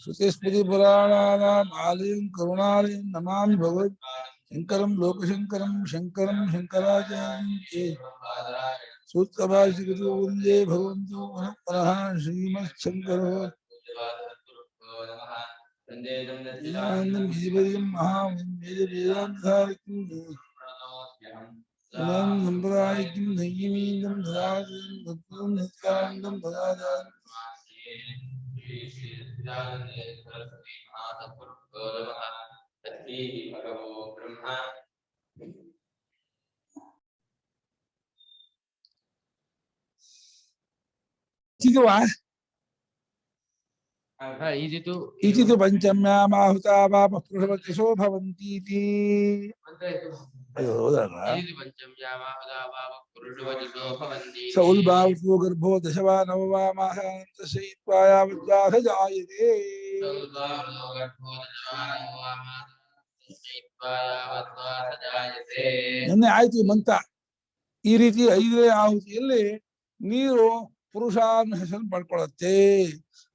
श्रुतिस्मृति पुराणानाम् आलयं करुणालयं नमामि भगवत् शंकरं लोकशंकरं शंकरं शंकराचार्यं सूत्रभाष्यकृतो वन्दे भगवन्तो पुनः पुनः श्रीमच्छङ्करो सम्प्रदायिकं नय्यमीदं ददानं ददानं इति तु पंचम्यामाहुता वापः पुरुषवत्यसो भवन्तीति स उल्बावतो गर्भो दशवा नववा मासान्तशयित्वा यावद्वाथ जायते ನಿನ್ನೆ ಆಯ್ತು ಮಂತ ಈ ರೀತಿ 5ನೇ ಆಹುತಿಯಲ್ಲಿ ನೀರು ಪುರುಷ ಅನ್ನೋ ಹೆಸರನ್ನು ಪಡ್ಕೊಳ್ಳುತ್ತೆ.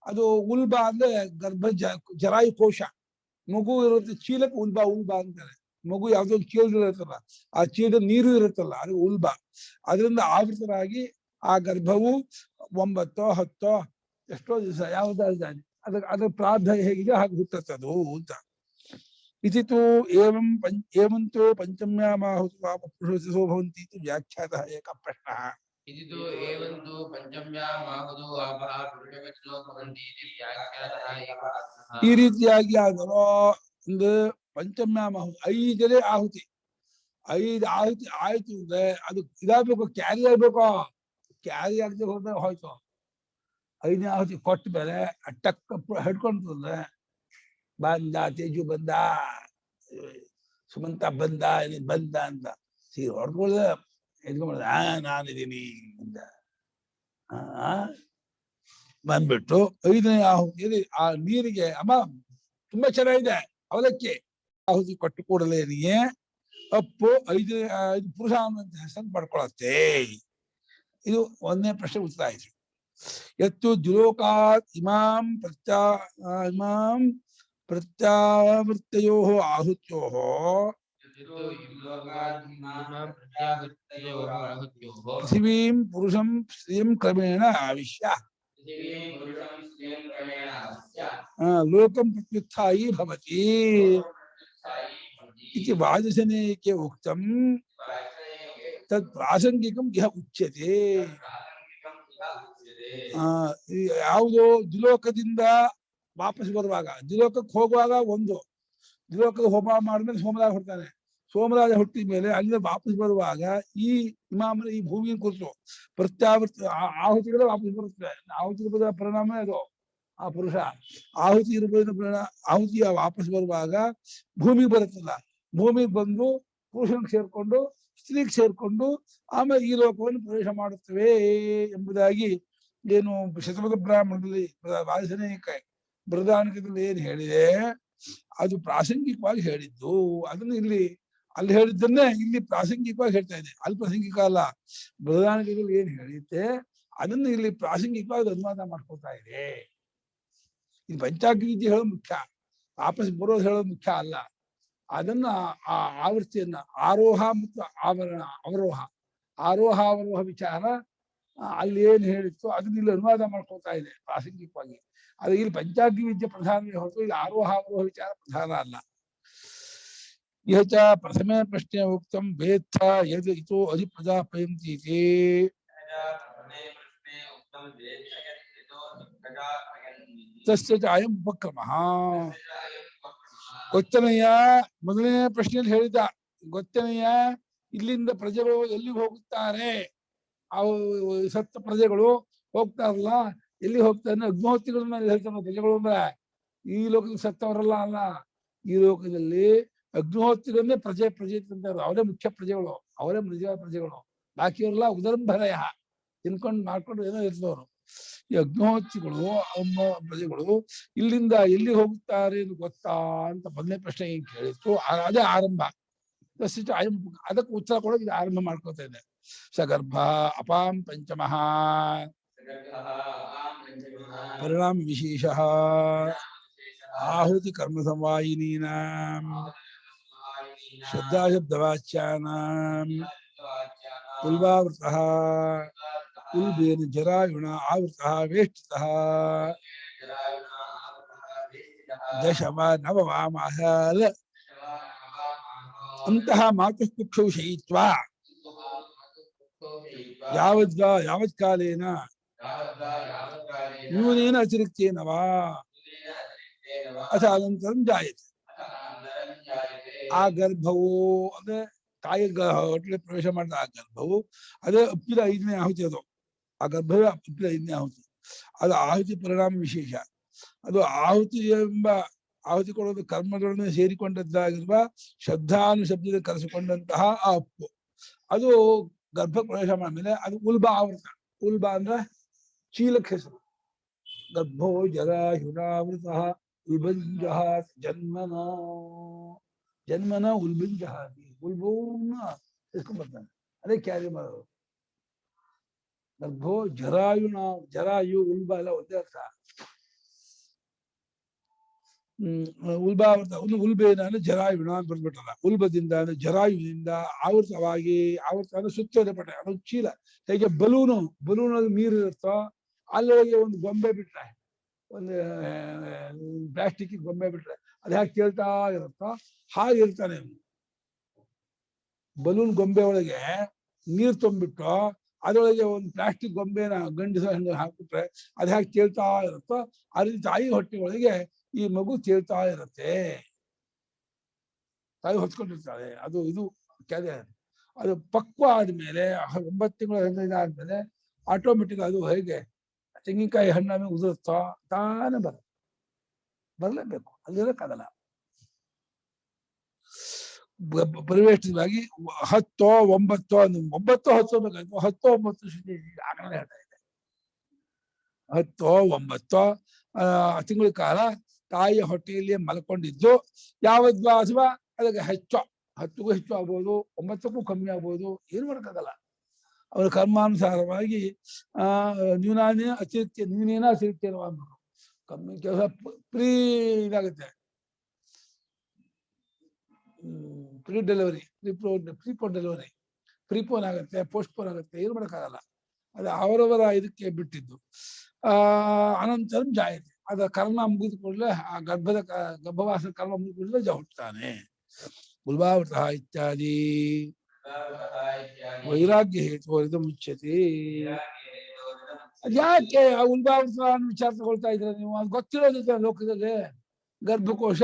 ಅದು ಉಲ್ಬ ಅಂದ್ರೆ ಗರ್ಭ ಜರಾಯು ಕೋಶ, ಮಗು ಇರುತ್ತೆ ಚೀಲಕ್ಕೆ ಉಲ್ಬಾ ಅಂತಾರೆ. ಮಗು ಯಾವ್ದೋ ಒಂದು ಚೀಲದಲ್ಲಿರುತ್ತಲ್ಲ, ಆ ಚೀಲದ ನೀರು ಇರುತ್ತಲ್ಲ, ಅದು ಉಲ್ಬ. ಅದರಿಂದ ಆವೃತರಾಗಿ ಆ ಗರ್ಭವು 9 10 ಎಷ್ಟೋ ದಿವಸ ಯಾವ್ದಾದ್ರೆ ಅದ್ರ ಪ್ರಾರ್ಧ ಹೇಗಿದೆ ಹಾಗೆ ಹುಟ್ಟುತ್ತದು ಅಂತ. इति तु एवंतो पंचम्यामाहुति वापपुरुषो भवन्ति इति व्याख्यातः एकः प्रश्नः. इति तु एवंतो पंचम्यामाहुतो वापपुरुषो भवन्ति इति व्याख्यातः एकः प्रश्नः. ಈ ರೀತಿಯಾಗಿ ಆದರೂ ಒಂದು ಪಂಚಮ್ಯಾಮಾಹುತಿ 5ನೇ ಆಹುತಿ 5 ಆಹುತಿ ಆಯ್ತು ಅಂದ್ರೆ ಅದು ಇದಾಗಬೇಕು, ಕ್ಯಾರಿ ಆಗ್ಬೇಕು. ಕ್ಯಾರಿ ಆಗದೆ ಹೋದ್ರೆ ಹೋಯ್ತು. 5ನೇ ಆಹುತಿ ಕೊಟ್ಟ ಮೇಲೆ ಟಕ್ ಹಿಡ್ಕೊಂಡ್ರೆ ಬಂದ, ತೇಜು ಬಂದ, ಸುಮಂತ ಬಂದ ಅಂತ ಸೀರೆ ಹೊಡ್ಕೊಳ್ಳ ಎದ್ಕೊಂಡ್ಬ ನಾನಿದ್ದೀನಿ ಅಂತ ಬಂದ್ಬಿಟ್ಟು 5ನೇ ಆಹುತಿಯಲ್ಲಿ ಆ ನೀರಿಗೆ ಅಮ್ಮ ತುಂಬಾ ಚೆನ್ನಾಗಿದೆ ಅವಲಕ್ಕಿ ಆಹುತಿ ಕೊಟ್ಟು ಕೂಡಲೇ ಅಪ್ಪು 5 ಪುರುಷ ಅನ್ನುವಂತ ಹೆಸರನ್ನು ಪಡ್ಕೊಳತ್ತೆ. ಇದು 1ನೇ ಪ್ರಶ್ನೆ ಉತ್ತರ ಆಯ್ತು. ಎತ್ತು ದ್ಯುಲೋಕಾತ್ ಇಮಾಂ प्रत्यावृत्तयो आहुत्यो पृथिवीं पुरुषं स्त्रियं क्रमेण आविश्य लोकं प्रत्युत्थायी भवति इति वाजसनेके उक्तं तत् प्रासंगिकं यः उच्यते. ಯಾವುದೋ ದ್ವಿಲೋಕದಿಂದ ವಾಪಸ್ ಬರುವಾಗ, ದ್ವಿಲೋಕಕ್ಕೆ ಹೋಗುವಾಗ ಒಂದು ದ್ವಿಲೋಕದ ಹೋಮ ಮಾಡಿದ್ಮೇಲೆ ಸೋಮರಾಜ ಹುಡ್ತಾನೆ. ಸೋಮರಾಜ ಹುಟ್ಟಿದ ಮೇಲೆ ಅಲ್ಲಿಂದ ವಾಪಸ್ ಬರುವಾಗ ಈ ಇಮಾಮನ ಈ ಭೂಮಿಯ ಕುರಿತು ಪ್ರತ್ಯಾವೃತ್ತ ಆಹುತಿಗಳು ವಾಪಸ್ ಬರುತ್ತವೆ. ಆಹುತಿ ರೂಪದ ಪರಿಣಾಮ ಅದು ಆ ಪುರುಷ. ಆಹುತಿ ರೂಪದ ಪರಿಣಾಮ ಆಹುತಿಯ ವಾಪಸ್ ಬರುವಾಗ ಭೂಮಿಗೆ ಬರುತ್ತಲ್ಲ, ಭೂಮಿಗೆ ಬಂದು ಪುರುಷನಿಗೆ ಸೇರ್ಕೊಂಡು ಸ್ತ್ರೀಗೆ ಸೇರ್ಕೊಂಡು ಆಮೇಲೆ ಈ ಲೋಕವನ್ನು ಪ್ರವೇಶ ಮಾಡುತ್ತವೆ ಎಂಬುದಾಗಿ ಏನು ಶತಪಥ ಬ್ರಾಹ್ಮಣದಲ್ಲಿ ವಾಸನೇಕ ಬೃಹದಾನಿಕದಲ್ಲಿ ಏನು ಹೇಳಿದೆ ಅದು ಪ್ರಾಸಂಗಿಕವಾಗಿ ಹೇಳಿದ್ದು. ಅದನ್ನು ಅಲ್ಲಿ ಹೇಳಿದ್ದನ್ನೇ ಇಲ್ಲಿ ಪ್ರಾಸಂಗಿಕವಾಗಿ ಹೇಳ್ತಾ ಇದೆ. ಅಲ್ಲಿ ಪ್ರಾಸಂಗಿಕ ಅಲ್ಲ, ಬೃಹದಾನಿಕದಲ್ಲಿ ಏನು ಹೇಳಿದ್ದೆ ಅದನ್ನು ಇಲ್ಲಿ ಪ್ರಾಸಂಗಿಕವಾಗಿ ಅನುವಾದ ಮಾಡ್ಕೊತಾ ಇದೆ. ಇದು ಪಂಚಾಗ್ನಿ ವಿದ್ಯೆ ಹೇಳೋದು ಮುಖ್ಯ, ವಾಪಸ್ ಬರೋದು ಹೇಳೋದು ಮುಖ್ಯ ಅಲ್ಲ. ಅದನ್ನ ಆ ಆವೃತ್ತಿಯನ್ನ ಆರೋಹ ಮತ್ತು ಅವರೋಹ ವಿಚಾರ ಅಲ್ಲಿ ಏನು ಹೇಳಿತ್ತು ಅದನ್ನ ಇಲ್ಲಿ ಅನುವಾದ ಮಾಡ್ಕೊತಾ ಇದೆ ಪ್ರಾಸಂಗಿಕವಾಗಿ. ಅದು ಇಲ್ಲಿ ಪಂಚಾಗ್ನಿ ವಿದ್ಯೆ ಪ್ರಧಾನವೇ ಹೊರತು ಇಲ್ಲಿ ಆರೋಹ ಅವರೋಹ ವಿಚಾರ ಪ್ರಧಾನ ಅಲ್ಲ. ಯಚ ಪ್ರಥಮೇ ಪ್ರಶ್ನೆ ಉಕ್ತಂ ವೇತ್ತ ಯದ್ ಇತೋ ಅಧಿಪ್ರಜಾಪಯಂತಿ ತಸ್ಯ ಚ ಅಯಂ ಉಪಕ್ರಮಃ. ಗೊತ್ತನೆಯ ಮೊದಲನೇ ಪ್ರಶ್ನೆಯಲ್ಲಿ ಹೇಳಿದ ಗೊತ್ತನೆಯ ಇಲ್ಲಿಂದ ಪ್ರಜೆಗಳು ಎಲ್ಲಿ ಹೋಗುತ್ತಾರೆ, ಅವು ಸತ್ತ ಪ್ರಜೆಗಳು ಹೋಗ್ತಾರಲ್ಲ, ಎಲ್ಲಿ ಹೋಗ್ತಾರೆ ಅಗ್ನಿಹೋತ್ರಿಗಳ ಮೇಲೆ ಹೇಳ್ತಾರೆ. ಪ್ರಜೆಗಳು ಅಂದ್ರೆ ಈ ಲೋಕದಲ್ಲಿ ಸತ್ತವರಲ್ಲ ಅಲ್ಲ, ಈ ಲೋಕದಲ್ಲಿ ಅಗ್ನಿಹೋತ್ರಿಗಳನ್ನೇ ಪ್ರಜೆ ಅಂತಾರೆ. ಅವರೇ ಮುಖ್ಯ ಪ್ರಜೆಗಳು, ಅವರೇ ನಿಜವಾದ ಪ್ರಜೆಗಳು. ಬಾಕಿಯವರೆಲ್ಲ ಉದರಂಭರಯ ತಿನ್ಕೊಂಡು ಮಾಡ್ಕೊಂಡು ಏನೋ ಇರ್ತವರು. ಈ ಅಗ್ನಿಹೋತ್ರಿಗಳು ಪ್ರಜೆಗಳು ಇಲ್ಲಿಂದ ಎಲ್ಲಿ ಹೋಗುತ್ತಾರೆ ಎಂದು ಗೊತ್ತಾ ಅಂತ ಮೊದಲನೇ ಪ್ರಶ್ನೆ ಏನ್ ಕೇಳಿತ್ತು. ಅದೇ ಆರಂಭ. ಅದಕ್ಕೆ ಉತ್ತರ ಕೊಡೋಕೆ ಇದು ಆರಂಭ ಮಾಡ್ಕೊತಾ ಇದೆ. ಸಗರ್ಭ ಅಪಾಂ ಪಂಚಮಃ ಪರಿಣಾಮ ವಿಶೇಷ ಆಹುತಿ ಕರ್ಮ ಸಂವಾಯಿನೀನಾಂ ಶ್ರದ್ಧಾಶಬ್ದವಾಚ್ಯಾನಾಂ ಉಲ್ವಾವೃತಃ ಉಲ್ಬೇನ ಜರಾಯುಣ ಆವೃತಃ ವೇಷ್ಟಿತಃ ದಶಮ ನವಮಾಮಹಲ ಅಂತಹ ಮಾತುಃಕುಕ್ಷೌ ಶಯಿತ್ವಾ ಯಾವತ್ ಕಾಲೇನ ನ್ಯೂನೇನ ಅತಿರಿಕ್ತೇನ ವಾ ಅಥ ಅನಂತರಂ ಜಾಯತೆ. ಆ ಗರ್ಭವು ಅಂದ್ರೆ ತಾಯಿ ಹೊಟ್ಟೆ ಪ್ರವೇಶ ಮಾಡಿದ ಆ ಗರ್ಭವು ಅದೇ ಅಪ್ಪಿದ 5ನೇ ಆಹುತಿ. ಅದು ಆ ಗರ್ಭವೇ ಅಪ್ಪಿದ 5ನೇ ಆಹುತಿ. ಅದು ಆಹುತಿ ಪರಿಣಾಮ ವಿಶೇಷ. ಅದು ಆಹುತಿ ಎಂಬ ಆಹುತಿ ಕೊಡೋದು ಕರ್ಮಗಳನ್ನು ಸೇರಿಕೊಂಡದ್ದಾಗಿರುವ ಶಬ್ದಾನುಶಬ್ದದ ಕರೆಸಿಕೊಂಡಂತಹ ಆ ಅಪ್ಪು ಅದು ಗರ್ಭ ಪ್ರವೇಶ ಮಾಡಿದ್ಮೇಲೆ ಅದು ಉಲ್ಬ ಆವೃತ. ಉಲ್ಬ ಅಂದ್ರೆ ಚೀಲಕ್ಕೆ ಹೆಸರು. ಗರ್ಭೋ ಜರಾಯುರಾವೃತ ಉಲ್ಬಂಜಃ ಜನ್ಮನ ಜನ್ಮನ ಉಲ್ಬಂಜಹಾತಿ. ಉಲ್ಬವನ್ನ ಎಸ್ಕೊಂಡ್ಬರ್ತಾನೆ, ಅದೇ ಕ್ಯಾರಿ ಮಾಡೋದು. ಗರ್ಭೋ ಜರಾಯುಣ, ಜರಾಯು ಉಲ್ಬ ಎಲ್ಲ ಒಂದೇ ಅರ್ಥ. ಉಲ್ಬಾವೃತ ಉಲ್ಬೇನ ಅಂದ್ರೆ ಜರಾಯುಣ ಅಂತ ಬಂದ್ಬಿಟ್ಟಲ್ಲ. ಉಲ್ಬದಿಂದ ಅಂದ್ರೆ ಜರಾಯುವಿನಿಂದ ಆವೃತವಾಗಿ, ಆವೃತ ಅಂದ್ರೆ ಸುತ್ತೋದೆ ಪಟ, ಅದು ಚೀಲ. ಹೇಗೆ ಬಲೂನಲ್ಲಿ ನೀರಿರುತ್ತೋ ಅಲ್ಲೊಳಗೆ ಒಂದು ಗೊಂಬೆ ಬಿಟ್ರೆ, ಒಂದು ಪ್ಲಾಸ್ಟಿಕ್ ಗೊಂಬೆ ಬಿಟ್ರೆ ಅದು ಹೇಗೆ ಕೇಳ್ತಾ ಇರುತ್ತೋ ಹಾಗೆ ಇರ್ತಾನೆ. ಬಲೂನ್ ಗೊಂಬೆ ಒಳಗೆ ನೀರು ತುಂಬಿಟ್ಟು ಅದರೊಳಗೆ ಒಂದು ಪ್ಲಾಸ್ಟಿಕ್ ಗೊಂಬೆನ ಗಂಡಿಸ ಹಂಗೆ ಹಾಕ್ಬಿಟ್ರೆ ಅದು ಹೇಗೆ ಕೇಳ್ತಾ ಇರುತ್ತೋ ಆ ರೀತಿ ತಾಯಿ ಹೊಟ್ಟೆ ಒಳಗೆ ಈ ಮಗು ಕೇಳ್ತಾ ಇರುತ್ತೆ. ತಾಯಿ ಹೊತ್ಕೊಂಡಿರ್ತಾಳೆ. ಅದು ಇದು ಕ್ಯಾದೆ. ಅದು ಪಕ್ವ ಆದ್ಮೇಲೆ 9 ತಿಂಗಳು ಆದ್ಮೇಲೆ ಆಟೋಮೆಟಿಕ್ ಅದು ಹೇಗೆ ತೆಂಗಿನಕಾಯಿ ಹಣ್ಣಾಮೆ ಉದುರುತ್ತಾ ತಾನೇ ಬರ್ಲೇಬೇಕು. ಅಲ್ಲಿರಕ್ಕಾಗಲ್ಲ. ಪರಿವೇಷ್ಟಿತವಾಗಿ 10, 9, 9, 10 ಬೇಕಾಯ್ತು. 10, 9 ಶ್ರುತಿ ಆಗಲೇ ಹೇಳ್ತಾ ಇದೆ. 10, 9 ತಿಂಗಳ ಕಾಲ ತಾಯಿಯ ಹೊಟ್ಟೆಯಲ್ಲಿ ಮಲ್ಕೊಂಡಿದ್ದು ಯಾವದ್ವಾ ಅಥವಾ ಅದಕ್ಕೆ ಹೆಚ್ಚು 10ಕ್ಕೂ ಹೆಚ್ಚು ಆಗ್ಬೋದು, 9ಕ್ಕೂ ಕಮ್ಮಿ ಆಗ್ಬೋದು, ಏನು ಮಾಡೋಕ್ಕಾಗಲ್ಲ. ಅವರ ಕರ್ಮಾನುಸಾರವಾಗಿ ನ್ಯೂನೇನ ಅತಿರಿಕ್ತೇನೋ ಅಂದ್ಬಿಟ್ಟು ಕಮ್ಮಿ ಕೆಲಸ ಇದಾಗುತ್ತೆ. Pre delivery, prepone delivery, prepone ಆಗುತ್ತೆ, ಪೋಸ್ಟ್ಪೋನ್ ಆಗುತ್ತೆ, ಏನು ಮಾಡೋಕ್ಕಾಗಲ್ಲ. ಅದು ಅವರವರ ಇದಕ್ಕೆ ಬಿಟ್ಟಿದ್ದು. ಅನಂತರ ಜಾಯತೆ, ಅದರ ಕರ್ಮ ಮುಗಿದ ಕೂಡಲೇ ಆ ಗರ್ಭವಾಸ ಕರ್ಮ ಮುಗಿದ ಕೂಡಲೇ ಹುಟ್ಟುತ್ತಾನೆ. ಉಲ್ಬಾವೃತ ಇತ್ಯಾದಿ ವೈರಾಗ್ಯ ಹೇತು ಇದು ಮುಚ್ಚತಿ. ಯಾಕೆ ಆ ಉಲ್ಬಾವೃತ ವಿಚಾರ ತಗೊಳ್ತಾ ಇದ್ರೆ ನೀವು? ಅದು ಗೊತ್ತಿರೋದಿದೆ ಲೋಕದಲ್ಲಿ. ಗರ್ಭಕೋಶ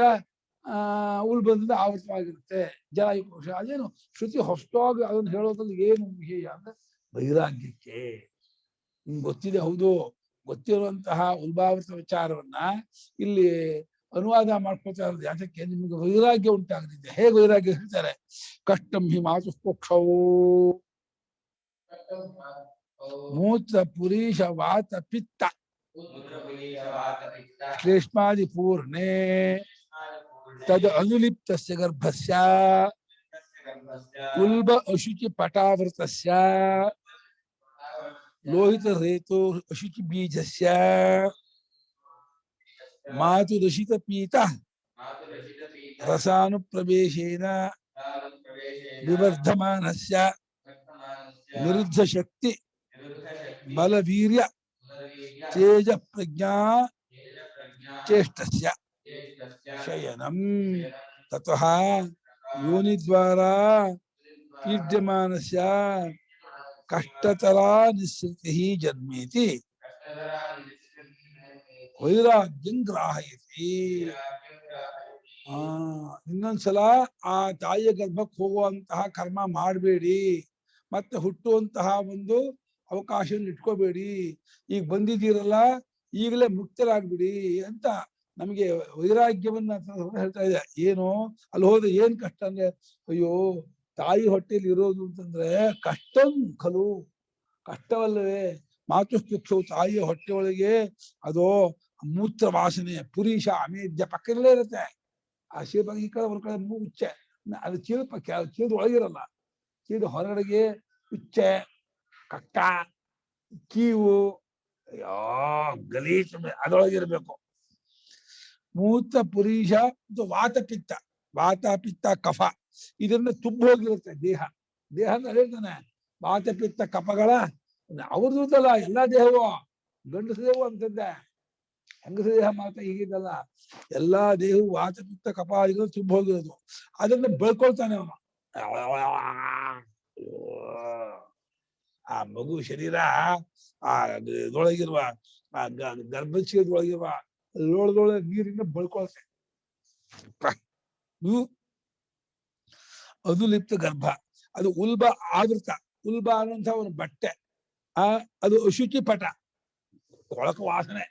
ಉಲ್ಬಂಧದಿಂದ ಆವೃತವಾಗಿರುತ್ತೆ, ಜರಾಯುಕೋಶ. ಅದೇನು ಶ್ರುತಿ ಹೊಸದಾಗಿ ಅದನ್ನು ಹೇಳೋದ್ರಲ್ಲಿ ಏನು ವಿಶೇಷ ಅಂದ್ರೆ ವೈರಾಗ್ಯಕ್ಕೆ. ನಿಮ್ಗೆ ಗೊತ್ತಿದೆ, ಹೌದು, ಗೊತ್ತಿರುವಂತಹ ಉಲ್ಬಾವೃತ ವಿಚಾರವನ್ನ ಇಲ್ಲಿ ಅನುವಾದ ಮಾಡ್ಕೊತಾ ಇರೋದು ಯಾತಕ್ಕೆ? ನಿಮ್ಗೆ ವೈರಾಗ್ಯ ಉಂಟಾಗದಿದೆ. ಹೇಗೆ ವೈರಾಗ್ಯ ಹೇಳ್ತಾರೆ? ಕಷ್ಟಂ ಹಿ ಮಾತು ಪೋಕ್ಷವು ಮೂತ್ರ ಪುರೀಶ ವಾತ ಪಿತ್ತ ಶ್ಲೇಷ್ಮಾದಿ ಪೂರ್ಣೆ ತದ್ ಅನುಲಿಪ್ತಸ್ಯ ಗರ್ಭಸ್ಯ ಉಲ್ಬ ಅಶುಚಿ ಪಟಾವೃತಸ್ಯ ಲೋಹಿತ ರೇತು ಅಶುಚಿ ಬೀಜಸ್ಯ ಮಾತುರಶಿತ ಪೀತ ರಸಾನುಪ್ರವೇಶೇನ ವಿವರ್ಧಮಾನಸ್ಯ ನಿರುದ್ಧ ಶಕ್ತಿ ಬಲವೀರ್ಯ ತೇಜ ಪ್ರಜ್ಞಾ ಚೇಷ್ಟಸ್ಯ ಶಯನಂ ತತಃ ಯೋನಿದ್ವಾರ ಪೀಡ್ಯಮಾನಸ್ಯ ಕಷ್ಟತರಾ ನಿಸ್ಸೃತಿ ಜನ್ಮೇತಿ ವೈರಾಗ್ಯಂ ಗ್ರಾಹಯತಿ. ಇನ್ನೊಂದ್ಸಲ ಆ ತಾಯಿಯ ಗರ್ಭಕ್ಕೆ ಹೋಗುವಂತಹ ಕರ್ಮ ಮಾಡಬೇಡಿ, ಮತ್ತೆ ಹುಟ್ಟುವಂತಹ ಒಂದು ಅವಕಾಶವನ್ನು ಇಟ್ಕೋಬೇಡಿ. ಈಗ ಬಂದಿದ್ದೀರಲ್ಲ, ಈಗಲೇ ಮುಕ್ತರಾಗ್ಬಿಡಿ ಅಂತ ನಮಗೆ ವೈರಾಗ್ಯವನ್ನ ಹೇಳ್ತಾ ಇದೆ. ಏನು ಅಲ್ಲಿ ಹೋದ್ರೆ ಏನ್ ಕಷ್ಟ ಅಂದ್ರೆ, ಅಯ್ಯೋ ತಾಯಿ ಹೊಟ್ಟೆಯಲ್ಲಿ ಇರೋದು ಅಂತಂದ್ರೆ ಕಷ್ಟಂ ಖಲು, ಕಷ್ಟವಲ್ಲವೇ? ಮಾತುಃಪುಕ್ಷವು ತಾಯಿಯ ಹೊಟ್ಟೆ ಒಳಗೆ ಅದು ಮೂತ್ರ ವಾಸನೆ ಪುರೀಶ ಅಮೇಧ್ಯ ಪಕ್ಕದಲ್ಲೇ ಇರುತ್ತೆ. ಆ ಶೀಲ ಈ ಕಡೆ ಒಂದ್ ಕಡೆ ಉಚ್ಚೆ, ಅದು ಚೀಲದ ಒಳಗಿರಲ್ಲ, ಚೀಲದ ಹೊರಗಡೆಗೆ ಉಚ್ಚೆ, ಕಕ್ಕ, ಕೀವು, ಅಯ್ಯೋ ಗಲೀಜ್ ಅದರೊಳಗಿರ್ಬೇಕು. ಮೂತ್ರ ಪುರೀಷ ವಾತ ಪಿತ್ತ, ವಾತ ಪಿತ್ತ ಕಫ ಇದನ್ನ ತುಂಬ ಹೋಗಿರುತ್ತೆ ದೇಹ. ದೇಹ ಅಂತ ಹೇಳ್ತಾನೆ ವಾತ ಪಿತ್ತ ಕಫಗಳ ಅವ್ರದ್ದಲ್ಲ ಎಲ್ಲಾ ದೇಹವು, ಗಂಡಸ ದೇಹವು ಅಂತದ್ದೆ, ಹೆಂಗಸ ದೇಹ ಮಾತ್ರ ಹೀಗಿದ್ದಲ್ಲ. ಎಲ್ಲಾ ದೇಹವು ವಾತ ಪಿತ್ತ ಕಫ ಇರೋದು ತುಂಬ ಹೋಗಿರೋದು. ಅದನ್ನ ಬೆಳ್ಕೊಳ್ತಾನೆ ಅವನು. ಆ ಮಗು ಶರೀರ ಆ ಇದ್ರೊಳಗಿರುವ ಆ ಗರ್ಭಚೀಲದೊಳಗಿರುವ ಲೋಳದೊಳಗೆ ನೀರಿನ ಬಳ್ಕೊಳ್ತೆ. ಅದು ಲಿಪ್ತ ಗರ್ಭ, ಅದು ಉಲ್ಬ ಆವೃತ. ಉಲ್ಬ ಅನ್ನುವಂಥ ಒಂದು ಬಟ್ಟೆ, ಅದು ಅಶುಚಿ ಪಟ, ಕೊಳಕ ವಾಸನೆ,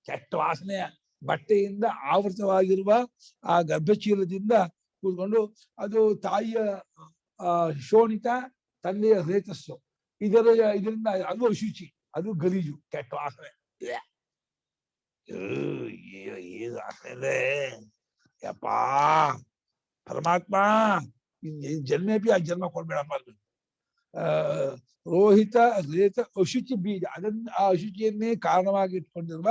ಕೆಟ್ಟ ವಾಸನೆಯ ಬಟ್ಟೆಯಿಂದ ಆವೃತವಾಗಿರುವ ಆ ಗರ್ಭಚೀಲದಿಂದ ಕೂತ್ಕೊಂಡು, ಅದು ತಾಯಿಯ ಶೋಣಿತ, ತಂದೆಯ ರೇತಸ್ಸು, ಇದರಿಂದ ಅದು ಅಶುಚಿ, ಅದು ಗಲೀಜು, ಕೆಟ್ಟ ವಾಸನೆ. ಏನು ವಾಸನೆ ಯಪ್ಪಾ ಪರಮಾತ್ಮ, ಜನ್ಮೇ ಬಿ ಆ ಜನ್ಮ ಕೊಡ್ಬೇಡಪ್ಪ. ರೋಹಿತ ರೇತ ಅಶುಚಿ ಬೀಜ, ಅದನ್ನ ಆ ಅಶುಚಿಯನ್ನೇ ಕಾರಣವಾಗಿ ಇಟ್ಕೊಂಡಿರುವ.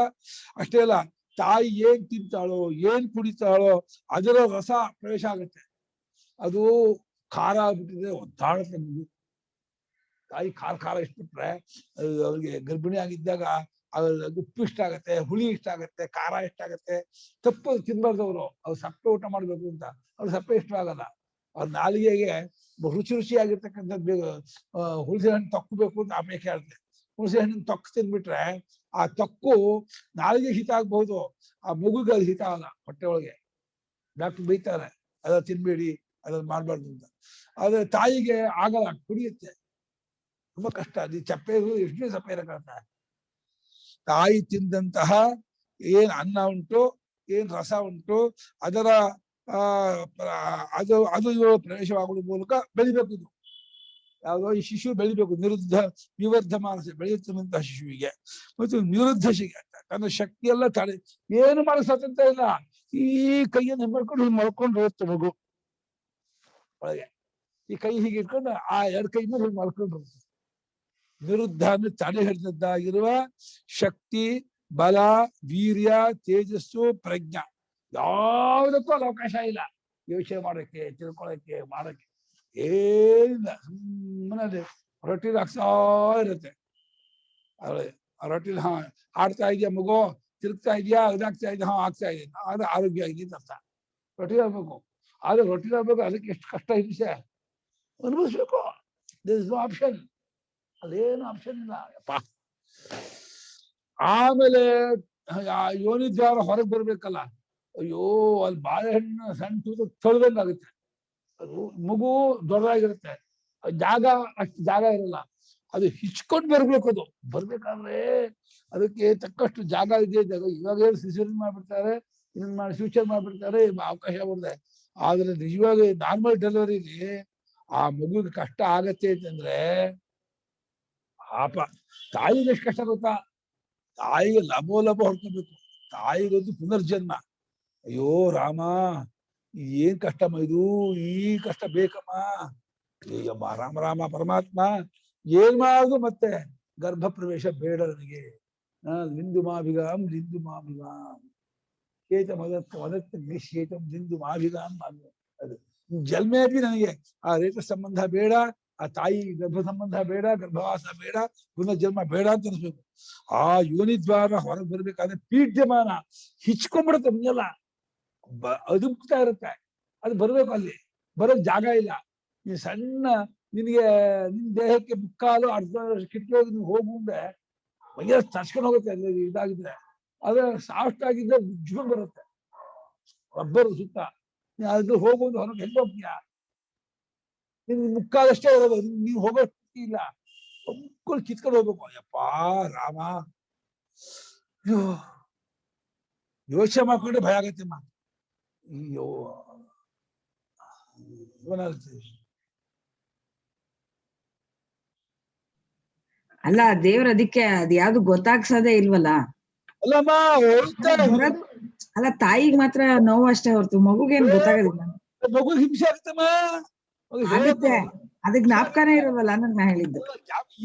ಅಷ್ಟೇ ಅಲ್ಲ, ತಾಯಿ ಏನ್ ತಿಂತಾಳೋ ಏನ್ ಕುಡಿತಾಳೋ ಅದರ ರಸ ಪ್ರವೇಶ ಆಗುತ್ತೆ. ಅದು ಖಾರ ಆಗ್ಬಿಟ್ಟಿದ್ರೆ ಒದ್ದಾಡುತ್ತೆ ಮಗು. ತಾಯಿ ಖಾರ ಇಷ್ಟಬಿಟ್ರೆ ಅವ್ರಿಗೆ ಗರ್ಭಿಣಿ ಆಗಿದ್ದಾಗ ಉಪ್ಪು ಇಷ್ಟ ಆಗತ್ತೆ, ಹುಳಿ ಇಷ್ಟ ಆಗತ್ತೆ, ಖಾರ ಇಷ್ಟ ಆಗತ್ತೆ. ತಪ್ಪು ತಿನ್ಬಾರ್ದವ್ರು, ಅವ್ರು ಸಪ್ಪೆ ಊಟ ಮಾಡ್ಬೇಕು ಅಂತ. ಅವ್ರು ಸಪ್ಪೆ ಇಷ್ಟ ಆಗಲ್ಲ. ಅವ್ರ ನಾಲಿಗೆಗೆ ರುಚಿ ಆಗಿರ್ತಕ್ಕಂಥದ್ದು ಹುಣಸೆ ಹಣ್ಣು ತೊಕ್ಕಬೇಕು ಅಂತ ಅಪೇಕ್ಷೆ ಆಗುತ್ತೆ. ಹುಣಸೆ ಹಣ್ಣಿನ ತೊಕ್ಕು ತಿಂದ್ಬಿಟ್ರೆ ಆ ತೊಕ್ಕು ನಾಲಿಗೆ ಹಿತ ಆಗ್ಬಹುದು, ಆ ಮಗುಗೆ ಅದು ಹಿತ ಆಗಲ್ಲ. ಹೊಟ್ಟೆ ಒಳಗೆ ಡಾಕ್ಟರ್ ಬೈತಾರೆ, ಅದ ತಿನ್ಬೇಡಿ, ಅದನ್ನ ಮಾಡ್ಬಾರ್ದು ಅಂತ. ಆದ್ರೆ ತಾಯಿಗೆ ಆಗಲ್ಲ, ಕುಡಿಯುತ್ತೆ. ತುಂಬಾ ಕಷ್ಟ. ಅದು ಚಪ್ಪೆ ಎಷ್ಟು ಸಪ್ಪೆ ಇರಕಾಗ್ತದೆ. ತಾಯಿ ತಿಂದಂತಹ ಏನ್ ಅನ್ನ ಉಂಟು, ಏನ್ ರಸ ಉಂಟು, ಅದರ ಅದು ಪ್ರವೇಶವಾಗುವ ಮೂಲಕ ಬೆಳಿಬೇಕು. ಇದು ಯಾವುದೋ ಈ ಶಿಶು ಬೆಳಿಬೇಕು, ವಿವರ್ಧ ಮಾನಸ ಬೆಳೆಯುತ್ತಿರುವಂತಹ ಶಿಶುವಿಗೆ. ಮತ್ತು ನಿವೃದ್ಧ ತನ್ನ ಶಕ್ತಿಯೆಲ್ಲ ತಡೆ, ಏನು ಮಾಡೋ ಸ್ವಾತಂತ್ರ್ಯ ಇಲ್ಲ. ಈ ಕೈಯನ್ನು ಮಾಡ್ಕೊಂಡು ಮಲ್ಕೊಂಡು ಹೋಗುತ್ತೆ ಮಗು ಒಳಗೆ. ಈ ಕೈ ಹೀಗೆ ಇಟ್ಕೊಂಡು ಆ ಎರಡು ಕೈ ಮೇಲೆ ಮಲ್ಕೊಂಡು ಹೋಗುತ್ತೆ. ವಿರುದ್ಧ ಅಂದ್ರೆ ತಡೆ ಹಿಡಿದದ್ದಾಗಿರುವ ಶಕ್ತಿ, ಬಲ, ವೀರ್ಯ, ತೇಜಸ್ಸು, ಪ್ರಜ್ಞಾ ಯಾವುದಕ್ಕೂ ಅಲ್ಲಿ ಅವಕಾಶ ಇಲ್ಲ. ಯೋಚನೆ ಮಾಡೋಕ್ಕೆ, ತಿಳ್ಕೊಳಕ್ಕೆ, ಮಾಡಕ್ಕೆ ಏನಿಲ್ಲ. ಸುಮ್ಮನೆ ರೊಟ್ಟಿಲಿ ಹಾಕ್ತಾ ಇರುತ್ತೆ. ರೊಟ್ಟಿಲಿ ಆಡ್ತಾ ಇದೆಯಾ ಮಗು, ತಿರುಗ್ತಾ ಇದೆಯಾ, ಇದಾಗ್ತಾ ಇದೆಯಾ, ಆಗ್ತಾ ಇದೆ, ಆದ್ರೆ ಆರೋಗ್ಯ ಆಗಿದೆ ಅಂತ ಅರ್ಥ. ರೊಟ್ಟಿಲಿ ಆಗ್ಬೇಕು. ಆದ್ರೆ ರೊಟ್ಟಿಲಿ ಆಗ್ಬೇಕು, ಅದಕ್ಕೆ ಎಷ್ಟು ಕಷ್ಟ ಹಿಂಸೆ ಅನುಭವಿಸ್ಬೇಕು. ದಿಸ್ ಇಸ್ ನೋ ಆಪ್ಷನ್, ಅದೇನು ಆಪ್ಷನ್ ಇಲ್ಲ ಯಪ್ಪ. ಆಮೇಲೆ ಯೋನಿ ದ್ವಾರ ಹೊರಗೆ ಬರ್ಬೇಕಲ್ಲ, ಅಯ್ಯೋ ಅಲ್ಲಿ ಬಾಳೆಹಣ್ಣು ಸಣ್ಣ ತೂತ ತೊಳ್ದಂಗಾಗುತ್ತೆ. ಅದು ಮಗು ದೊಡ್ಡದಾಗಿರುತ್ತೆ, ಜಾಗ ಅಷ್ಟು ಜಾಗ ಇರಲ್ಲ, ಅದು ಹಿಚ್ಕೊಂಡು ಬರ್ಬೇಕು. ಅದು ಬರ್ಬೇಕಾದ್ರೆ ಅದಕ್ಕೆ ತಕ್ಕಷ್ಟು ಜಾಗ ಇದೆ. ಇವಾಗ ಏನು ಸಿಸೇರಿಯನ್ ಮಾಡ್ಬಿಡ್ತಾರೆ, ಇದನ್ನ ಮಾಡಿ ಫ್ಯೂಚರ್ ಮಾಡ್ಬಿಡ್ತಾರೆ, ಅವಕಾಶ ಬರುತ್ತೆ. ಆದ್ರೆ ನಿಜವಾಗಿ ನಾರ್ಮಲ್ ಡೆಲಿವರಿಲಿ ಆ ಮಗುಗೆ ಕಷ್ಟ ಆಗತ್ತೆ ಅಂತಂದ್ರೆ ಪಾಪ. ತಾಯಿಗೆ ಎಷ್ಟು ಕಷ್ಟ ಗೊತ್ತಾ? ತಾಯಿಗೆ ಲಭೋ ಹೊಡ್ಕೋಬೇಕು. ತಾಯಿಗೊಂದು ಪುನರ್ಜನ್ಮ. ಅಯ್ಯೋ ರಾಮ, ಏನ್ ಕಷ್ಟಮ್ಮ ಇದು, ಈ ಕಷ್ಟ ಬೇಕಮ್ಮ. ಅಯ್ಯಮ್ಮ ರಾಮ ರಾಮ ಪರಮಾತ್ಮ, ಏನ್ ಮಾಡುದು ಮತ್ತೆ ಗರ್ಭ ಪ್ರವೇಶ ಬೇಡ ನನಗೆ. ಲಿಂದು ಮಾಭಿಗಾಮ್ ಲಿಂದು ಮಾಭಿಗಾಮ್ ಶೇತ ಮದತ್ತ ಶೇತಂ ಲಿಂದು ಮಾಭಿಗಾಮ್. ಅದು ಜನ್ಮೇ ಬಿ ನನಗೆ ಆ ರೇತ ಸಂಬಂಧ ಬೇಡ, ಆ ತಾಯಿ ಗರ್ಭ ಸಂಬಂಧ ಬೇಡ, ಗರ್ಭವಾಸ ಬೇಡ, ಪುನರ್ಜನ್ಮ ಬೇಡ ಅಂತ ಅನ್ಸ್ಬೇಕು. ಆ ಯೋನಿ ದ್ವಾರ ಹೊರಗೆ ಬರ್ಬೇಕಾದ್ರೆ ಪೀಡ್ಯಮಾನ ಹಿಚ್ಕೊಂಡ್ಬಿಡುತ್ತೆ. ಮುಂಗೆಲ್ಲ ಅದುಕ್ತಾ ಇರುತ್ತೆ. ಅದು ಬರ್ಬೇಕು, ಅಲ್ಲಿ ಬರೋಕ್ ಜಾಗ ಇಲ್ಲ. ಈ ಸಣ್ಣ ನಿನಗೆ ನಿನ್ ದೇಹಕ್ಕೆ ಮುಕ್ಕಾಲು ಅರ್ಧ ಕಿಟಕಿ ಹೋಗಿ ಮುಂದೆ ಮೈಯ ತರ್ಸ್ಕೊಂಡು ಹೋಗುತ್ತೆ. ಅಲ್ಲಿ ಇದಾಗಿದ್ರೆ ಅದ್ರ ಸಾಫ್ಟ್ ಆಗಿದ್ರೆ ಉಜ್ಕೊಂಡು ಬರುತ್ತೆ ರಬ್ಬರು ಸುತ್ತ. ಅದ್ರ ಹೋಗುವುದು ಹೊರಗೆ ಹೆಂಗ ಹೋಗ್ತೀಯ? ನಿನ್ ಮುಕ್ಕಾಲಷ್ಟೇ ಇರೋದು, ನೀವು ಹೋಗೋ ಸ್ಥಿತಿ ಇಲ್ಲ. ಒಬ್ಬರು ಕಿತ್ಕೊಂಡು ಹೋಗ್ಬೇಕು. ಅಯ್ಯಪ್ಪಾ ರಾಮ, ಯೋಚನೆ ಮಾಡ್ಕೊಂಡ್ರೆ ಭಯ ಆಗತ್ತಮ್ಮ. ಅಯ್ಯೋ ಅಲ್ಲ ದೇವ್ರ ಅದಕ್ಕೆ ಅದ್ ಯಾವ್ದು ಗೊತ್ತಾಗ್ಸೋದೇ ಇಲ್ವಲ್ಲ. ಅಲ್ಲಮ್ಮ ಅಲ್ಲ ತಾಯಿಗ್ ಮಾತ್ರ ನೋವು ಅಷ್ಟೇ ಹೊರತು ಮಗುಗೇನ್ ಗೊತ್ತಾಗೋದಿಲ್ಲ. ಮಗು ಹಿಂಸೆ ಆಗುತ್ತಮ್ಮ. ಆಗುತ್ತೆ, ಅದಕ್ಕೆ ಜ್ಞಾಪಕನೇ ಇರಲ್ವಲ್ಲ ಅನ್ನೋದು ನಾ ಹೇಳಿದ್ದು.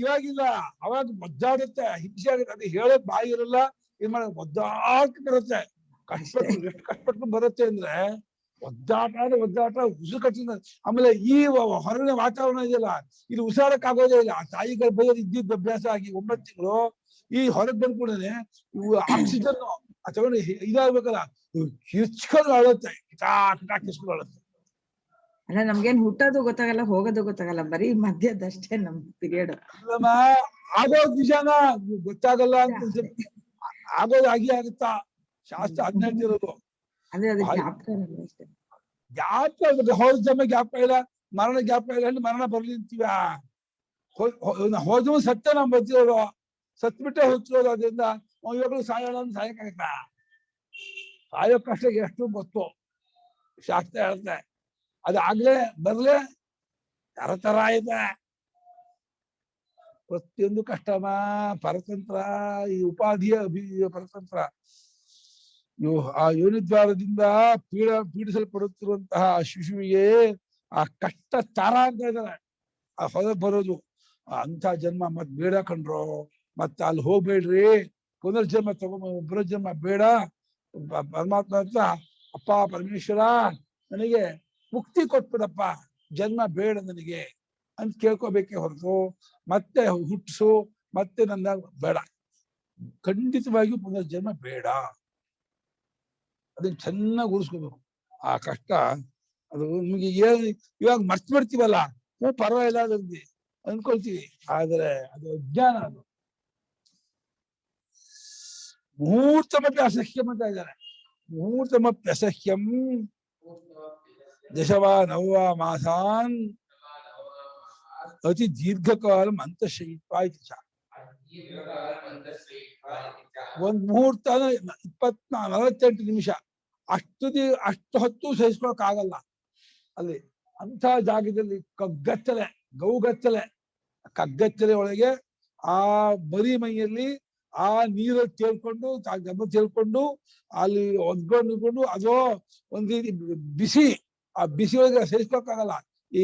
ಇವಾಗಿಲ್ಲ, ಅವಾಗ ಒದ್ದಾಡುತ್ತೆ, ಹಿಂಸೆ ಆಗುತ್ತೆ. ಅದು ಹೇಳೋದ್ ಬಾಯಿ ಇರಲ್ಲ, ಏನ್ ಮಾಡೋದು, ಒದ್ದಾಟ ಬರುತ್ತೆ. ಕಷ್ಟಪಟ್ಟು ಎಷ್ಟು ಕಷ್ಟಪಟ್ಟು ಬರುತ್ತೆ ಅಂದ್ರೆ ಒದ್ದಾಟ ಒದ್ದಾಟ ಉಸಿರು ಕಟ್ಟಿದ. ಆಮೇಲೆ ಈ ಹೊರಗಿನ ವಾತಾವರಣ ಇದೆಯಲ್ಲ, ಇಲ್ಲಿ ಉಸಿರಾಡಕ್ ಆಗೋದೇ ಇಲ್ಲ. ಆ ತಾಯಿ ಗರ್ಭದಲ್ಲಿ ಇದ್ದಿದ್ದ ಅಭ್ಯಾಸ ಆಗಿ 9 ತಿಂಗಳು ಈ ಹೊರಗೆ ಬಂದ್ಬಿಡನೆ ಇವು ಆಕ್ಸಿಜನ್ ತಗೊಂಡು ಇದಾಗ್ಬೇಕಲ್ಲ, ಕಿರ್ಚ್ಕೊಂಡು ಅಳುತ್ತೆ, ಕಿರ್ಚ್ಕೊಂಡು ಅಳುತ್ತೆ. ಅಲ್ಲ ನಮ್ಗೇನ್ ಹುಟ್ಟೋದು ಗೊತ್ತಾಗಲ್ಲ, ಹೋಗೋದು ಗೊತ್ತಾಗಲ್ಲ, ಬರೀ ಮಧ್ಯದಷ್ಟೇ ನಮ್ ಪೀರಿಯಡ್. ಆಗೋದ್ ನಿಜಾನ ಗೊತ್ತಾಗಲ್ಲ ಅಂತ, ಆಗೋದು ಆಗುತ್ತಾ, ಶಾಸ್ತ್ರ ಅದ್ನ ಹೇಳ್ತಿರೋದು. ಅದೇ ಅದಕ್ಕೆ ಜ್ಞಾಪಕ ಇರಲ್ಲ ಅಷ್ಟೇ. ಜ್ಞಾಪಕ ಹೋದ ಜನ್ಮ ಜ್ಞಾಪಕ ಇಲ್ಲ, ಮರಣ ಜ್ಞಾಪಕ ಇಲ್ಲ, ಮರಣ ಬರ್ಲಿಂತೀವ. ಹೋದ ಸತ್ಯ ನಾವ್ ಬರ್ತಿರೋದು, ಸತ್ ಬಿಟ್ಟೆ ಹೋಗ್ತಿರೋದು. ಅದರಿಂದ ಇವಾಗಲೂ ಸಾಯೋಣ ಅಂತ ಸಾಯಕ್ಕಾಗತ್ತ? ಸಾಯೋ ಕಷ್ಟ ಎಷ್ಟು ಗೊತ್ತು, ಶಾಸ್ತ್ರ ಹೇಳುತ್ತೆ. ಅದಾಗ್ಲೇ ಬರ್ಲೆ ತರ ತರ ಇದೆ, ಪ್ರತಿಯೊಂದು ಕಷ್ಟಮ. ಪರತಂತ್ರ, ಈ ಉಪಾಧಿಯ ಪರತಂತ್ರ. ಆ ಯೋನಿದ್ವಾರದಿಂದ ಪೀಡಿಸಲ್ಪಡುತ್ತಿರುವಂತಹ ಶಿಶುವಿಗೆ ಆ ಕಷ್ಟ ತಾರ ಅಂತ ಇದ್ದಾರೆ. ಆ ಹೊರ ಬರೋದು ಅಂತ ಜನ್ಮ ಮತ್ ಬೇಡ ಕಣ್ರೋ, ಮತ್ತ ಅಲ್ಲಿ ಹೋಗ್ಬೇಡ್ರಿ, ಪುನರ್ಜನ್ಮ ಪುನರ್ಜನ್ಮ ಬೇಡ. ಪರಮಾತ್ಮ ಅಂತ, ಅಪ್ಪ ಪರಮೇಶ್ವರ ನನಗೆ ಮುಕ್ತಿ ಕೊಟ್ಬಿಡಪ್ಪ, ಜನ್ಮ ಬೇಡ ನನಗೆ ಅಂತ ಕೇಳ್ಕೋಬೇಕೇ ಹೊರತು ಮತ್ತೆ ಹುಟ್ಟಿಸು, ಮತ್ತೆ ನನ್ನ ಬೇಡ, ಖಂಡಿತವಾಗಿಯೂ ಪುನರ್ಜನ್ಮ ಬೇಡ. ಅದನ್ನ ಚೆನ್ನಾಗಿ ಉಳಿಸ್ಕೋಬೇಕು. ಆ ಕಷ್ಟ ಅದು ನಿಮ್ಗೆ ಇವಾಗ ಮರ್ತು ಬಿಡ್ತೀವಲ್ಲ, ಪರವಾಗಿಲ್ಲ ಅದಂದಿ ಅನ್ಕೊಳ್ತೀವಿ, ಆದ್ರೆ ಅದು ಅಜ್ಞಾನ. ಅದು ಮುಹೂರ್ತಮಪಿ ಅಸಹ್ಯಂ ಅಂತ ಇದ್ದಾರೆ. ಮುಹೂರ್ತಮಪಿ ಅಸಹ್ಯಂ ದಶವಾ ನವವಾ ಮಾಸಾನ್ ಅತಿ ದೀರ್ಘಕಾಲಂ ಅಂತಃಶಯಿತ್ವಾ ಇತಿ ಚ. ಒಂದ್ ಮುಹೂರ್ತ 48 ನಿಮಿಷ, ಅಷ್ಟು ಹೊತ್ತು ಸಹಿಸ್ಕೊಳಕ್ ಆಗಲ್ಲ ಅಲ್ಲಿ. ಅಂತ ಜಾಗದಲ್ಲಿ ಕಗ್ಗತ್ತಲೆ, ಗೌಗತ್ತಲೆ, ಕಗ್ಗತ್ತಲೆ ಒಳಗೆ ಆ ಬರೀ ಮೈಯಲ್ಲಿ ಆ ನೀರಲ್ಲಿ ತೇಲ್ಕೊಂಡು, ಗಬ್ಬ ತೇಲ್ಕೊಂಡು ಅಲ್ಲಿ ಒದ್ಕೊಂಡು ಅದೋ ಒಂದ್ ರೀತಿ ಬಿಸಿ, ಆ ಬಿಸಿ ಒಳಗೆ ಸಹಿಸ್ಕೊಳಕ್ಕಾಗಲ್ಲ. ಈ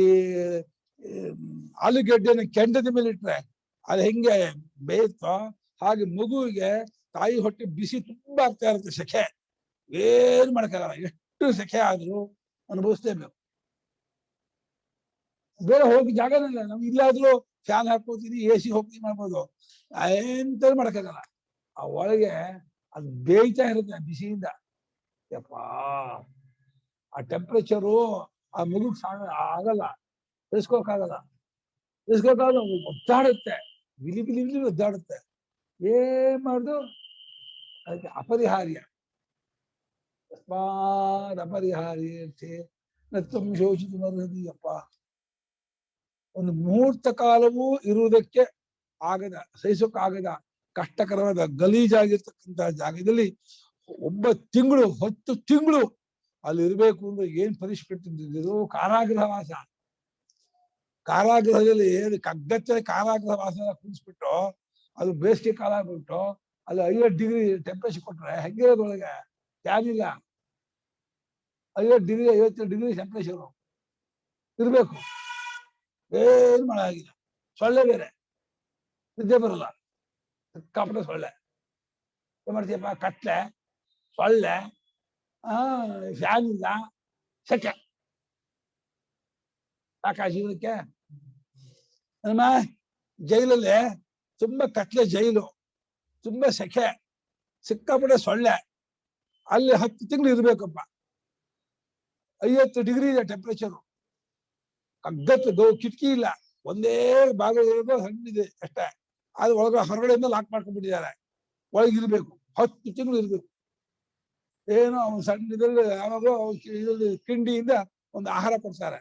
ಆಲೂಗೆಡ್ಡೆನ ಕೆಂಡದ ಮೇಲೆ ಇಟ್ರೆ ಅದು ಹೆಂಗೆ ಬೇಯುತ್ತೋ ಹಾಗೆ ಮಗುವಿಗೆ ತಾಯಿ ಹೊಟ್ಟೆ ಬಿಸಿ ತುಂಬಾ ಆಗ್ತಾ ಇರುತ್ತೆ, ಸೆಖೆ, ಏನ್ ಮಾಡಕ್ಕಾಗಲ್ಲ. ಎಷ್ಟು ಸೆಖೆ ಆದ್ರೂ ಅನುಭವಿಸ್ತೇಬೇಕು. ಬೇರೆ ಹೋಗಿ ಜಾಗನಿಲ್ಲ, ನಮ್ಗೆ ಇಲ್ಲಾದ್ರೂ ಫ್ಯಾನ್ ಹಾಕೋತೀನಿ, AC ಹೋಗ್ತೀನಿ ಮಾಡ್ಬೋದು, ಎಂತ ಮಾಡಕ್ಕಾಗಲ್ಲ. ಆ ಒಳಗೆ ಅದು ಬೇಯ್ತಾ ಇರುತ್ತೆ ಬಿಸಿಯಿಂದ. ಯಪ್ಪಾ, ಆ ಟೆಂಪ್ರೇಚರು ಆ ಮಗುಗ್ ಆಗಲ್ಲ, ಇಳಿಸ್ಕೋಕಾಗಲ್ಲ, ಒದ್ದಾಡುತ್ತೆ, ಬಿಲಿ ಬಿಲಿ ಬಿಲಿ ಒದ್ದಾಡುತ್ತೆ. ಏನ್ ಮಾಡುದು, ಅದಕ್ಕೆ ಅಪರಿಹಾರ್ಯ. ತಸ್ಮಾತ್ ಅಪರಿಹಾರ್ಯತೆ ನತ್ವಂ ಶೋಚಿತುಮರ್ಹತಿ. ಅಪ್ಪ, ಒಂದು ಮುಹೂರ್ತ ಕಾಲವೂ ಇರುವುದಕ್ಕೆ ಆಗದ, ಸಹಿಸೋಕ್ಕಾಗದ ಕಷ್ಟಕರವಾದ ಗಲೀಜಾಗಿರ್ತಕ್ಕಂತಹ ಜಾಗದಲ್ಲಿ 9 ತಿಂಗಳು 10 ತಿಂಗಳು ಅಲ್ಲಿ ಇರ್ಬೇಕು ಅಂದ್ರೆ ಏನ್ ಪರಿಷ್ಕೃತಿದ್ದು. ಕಾರಾಗೃಹವಾಸ, ಕಾರಾಗೃಹದಲ್ಲಿ ಕಗ್ಗತ್ತಲೆ ಕಾರಾಗೃಹ ವಾಸ ಕುಣಿಸ್ಬಿಟ್ಟು ಅದು ಬೇಸಿಗೆ ಕಾಲ ಆಗ್ಬಿಟ್ಟು ಅಲ್ಲಿ 50 ಡಿಗ್ರಿ ಟೆಂಪರೇಚರ್ ಕೊಟ್ರೆ ಹೆಂಗಿರೋದ್ರೊಳಗೆ ಯಾರಿಲ್ಲ. 50 ಡಿಗ್ರಿ 52 ಡಿಗ್ರಿ ಟೆಂಪರೇಚರ್ ಇರ್ಬೇಕು, ಏನ್ ಮಾಡಾಗಿಲ್ಲ. ಸೊಳ್ಳೆ ಬೇರೆ, ನಿದ್ದೆ ಬರಲ್ಲ, ಸಿಕ್ಕಾಪಟ್ಟೆ ಸೊಳ್ಳೆ. ಏನ್ ಮಾಡ್ತೀಯಪ್ಪ, ಕತ್ಲೆ, ಸೊಳ್ಳೆ, ಫ್ಯಾನ್ ಇಲ್ಲ, ಸೆಕೆ, ಸಾಕಾ ಜೀವನಕ್ಕೆ. ನಮ್ಮ ಜೈಲಲ್ಲಿ ತುಂಬಾ ಕತ್ಲೆ ಜೈಲು, ತುಂಬಾ ಸೆಕೆ, ಸಿಕ್ಕಾಪಟ್ಟೆ ಸೊಳ್ಳೆ, ಅಲ್ಲಿ 10 ತಿಂಗಳು ಇರ್ಬೇಕಪ್ಪ. 50 ಡಿಗ್ರಿ ಇದೆ ಟೆಂಪರೇಚರು, ಕಗ್ಗತ್ತು, ಕಿಟಕಿ ಇಲ್ಲ, ಒಂದೇ ಭಾಗ ಇರೋದು ಸಣ್ಣಿದೆ ಅಷ್ಟೇ. ಅದು ಒಳಗ ಹೊರಗಡೆಯಿಂದ ಲಾಕ್ ಮಾಡ್ಕೊಂಡ್ಬಿಟ್ಟಿದ್ದಾರೆ, ಒಳಗಿರ್ಬೇಕು, 10 ತಿಂಗಳು ಇರ್ಬೇಕು. ಏನೋ ಅವನು ಸಣ್ಣದಲ್ಲಿ ಯಾವಾಗಲೂ ಕಿಂಡಿಯಿಂದ ಒಂದು ಆಹಾರ ಕೊಡ್ತಾರೆ.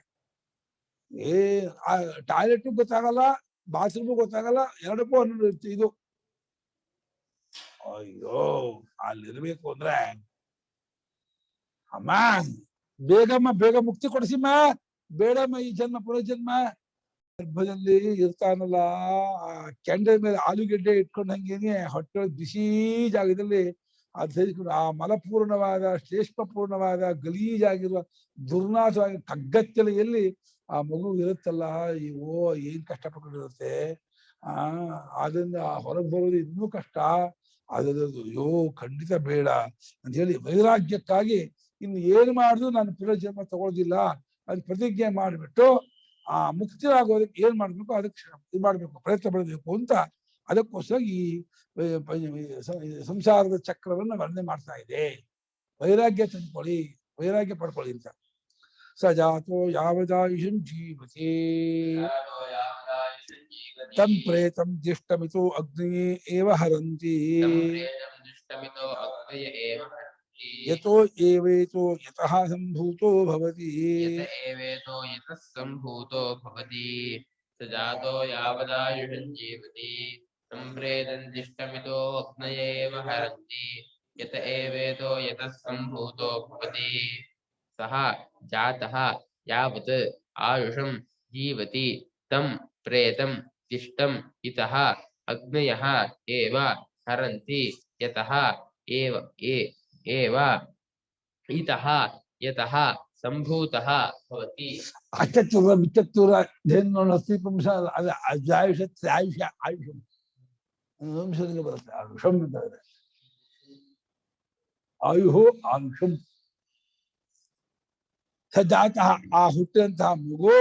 ಆ ಟಾಯ್ಲೆಟ್ ಗೊತ್ತಾಗಲ್ಲ, ಬಾತ್ರೂಮ್ ಗೊತ್ತಾಗಲ್ಲ, ಎರಡಕ್ಕೂ ಇದು. ಅಯ್ಯೋ, ಅಲ್ಲಿರ್ಬೇಕು ಅಂದ್ರೆ ಅಮ್ಮ ಬೇಗಮ್ಮ, ಬೇಗ ಮುಕ್ತಿ ಕೊಡಿಸಿಮ್ಮ, ಬೇಡಮ್ಮ ಈ ಜನ್ಮ ಪುನರ್ಜನ್ಮ. ಗರ್ಭದಲ್ಲಿ ಇರ್ತಾನಲ್ಲ, ಆ ಕೆಂಡ ಮೇಲೆ ಆಲೂಗೆಡ್ಡೆ ಇಟ್ಕೊಂಡ್ ಹಂಗೇನೆ ಹೊಟ್ಟೆ ಬಿಸಿ ಜಾಗದಲ್ಲಿ ಅದು ಸೇರಿಸ್ಕೊಂಡು ಆ ಮಲಪೂರ್ಣವಾದ ಶ್ಲೇಷ್ಮಪೂರ್ಣವಾದ ಗಲೀಜಾಗಿರುವ ದುರ್ನಾಶವಾಗಿ ಕಗ್ಗತ್ತಲೆಯಲ್ಲಿ ಆ ಮಗು ಇರುತ್ತಲ್ಲ, ಅಯ್ಯೋ ಏನ್ ಕಷ್ಟಪಟ್ಟಿರುತ್ತೆ. ಅದರಿಂದ ಹೊರಗೆ ಬರೋದು ಇನ್ನೂ ಕಷ್ಟ. ಅದರದ್ದು ಅಯ್ಯೋ ಖಂಡಿತ ಬೇಡ ಅಂತ ಹೇಳಿ ವೈರಾಗ್ಯಕ್ಕಾಗಿ ಇನ್ನು ಏನು ಮಾಡಿದ್ರು ನಾನು ಪುನರ್ಜನ್ಮ ತಗೊಳ್ಳೋದಿಲ್ಲ ಅದು ಪ್ರತಿಜ್ಞೆ ಮಾಡಿಬಿಟ್ಟು ಆ ಮುಕ್ತಿಯಾಗೋದಕ್ಕೆ ಏನ್ ಮಾಡ್ಬೇಕು, ಅದಕ್ಕೆ ಇದು ಮಾಡ್ಬೇಕು, ಪ್ರಯತ್ನ ಪಡಬೇಕು ಅಂತ ಅದಕ್ಕೋಸ್ಕರ ಈ ಸಂಸಾರದ ಚಕ್ರವನ್ನ ವರ್ಣನೆ ಮಾಡ್ತಾ ಇದೆ. ವೈರಾಗ್ಯ ತಂದ್ಕೊಳ್ಳಿ, ವೈರಾಗ್ಯ ಪಡ್ಕೊಳ್ಳಿ ಅಂತ. ಸಜಾತೋ ಯಾವದಾಯುಷಂ ಜೀವತಿ ತಂ ಪ್ರೇತಂ ದಿಷ್ಟಮಿತೋ ಅಗ್ನಿಯೇ ಏವ ಹರಂತಿ ಯತೋ ಏವೇತೋ ಯತಃ ಸಂಭೂತೋ ಭವತಿ ಸಜಾತೋ ಯಾವದಾಯುಷಂ ಜೀವತಿ ತಂ ಪ್ರೇತಂ ದಿಷ್ಟಮಿತೋ ಅಗ್ನಯೇ ಏವ ಹರಂತಿ ಯತ ಏವೇತೋ ಯತಃ ಸಂಭೂತೋ ಭವತಿ. ಸಹ ಜಾತಃ ಯಾವತ್ ಆಯುಷಂ ಜೀವತಿ ತಂ ಪ್ರೇತಂ ದಿಷ್ಟಂ ಇತಃ ಅಗ್ನಯಃ ಏವ ಹರಂತಿ ಯತಃ ಏವ ಇತಃ ಯತಃ ಸಂಭೂತಃ ಭವತಿ. ಅಚ್ಚತ್ತೂರ ಬಿಚ್ಚತ್ತೂರ ಧೇನುಂಶ ಅಲ್ಲ, ಅಜಾಯುಷ ಆಯುಷ ಆಯುಷ ವಂಶದಿಂದ ಬರುತ್ತೆ. ಆಯುಷಂ ಅಂತ ಇದೆ. ಆಯುಹೋ ಆಯುಷಂ. ಸಜಾತಃ ಆ ಹುಟ್ಟಿದಂತಹ ಮಗು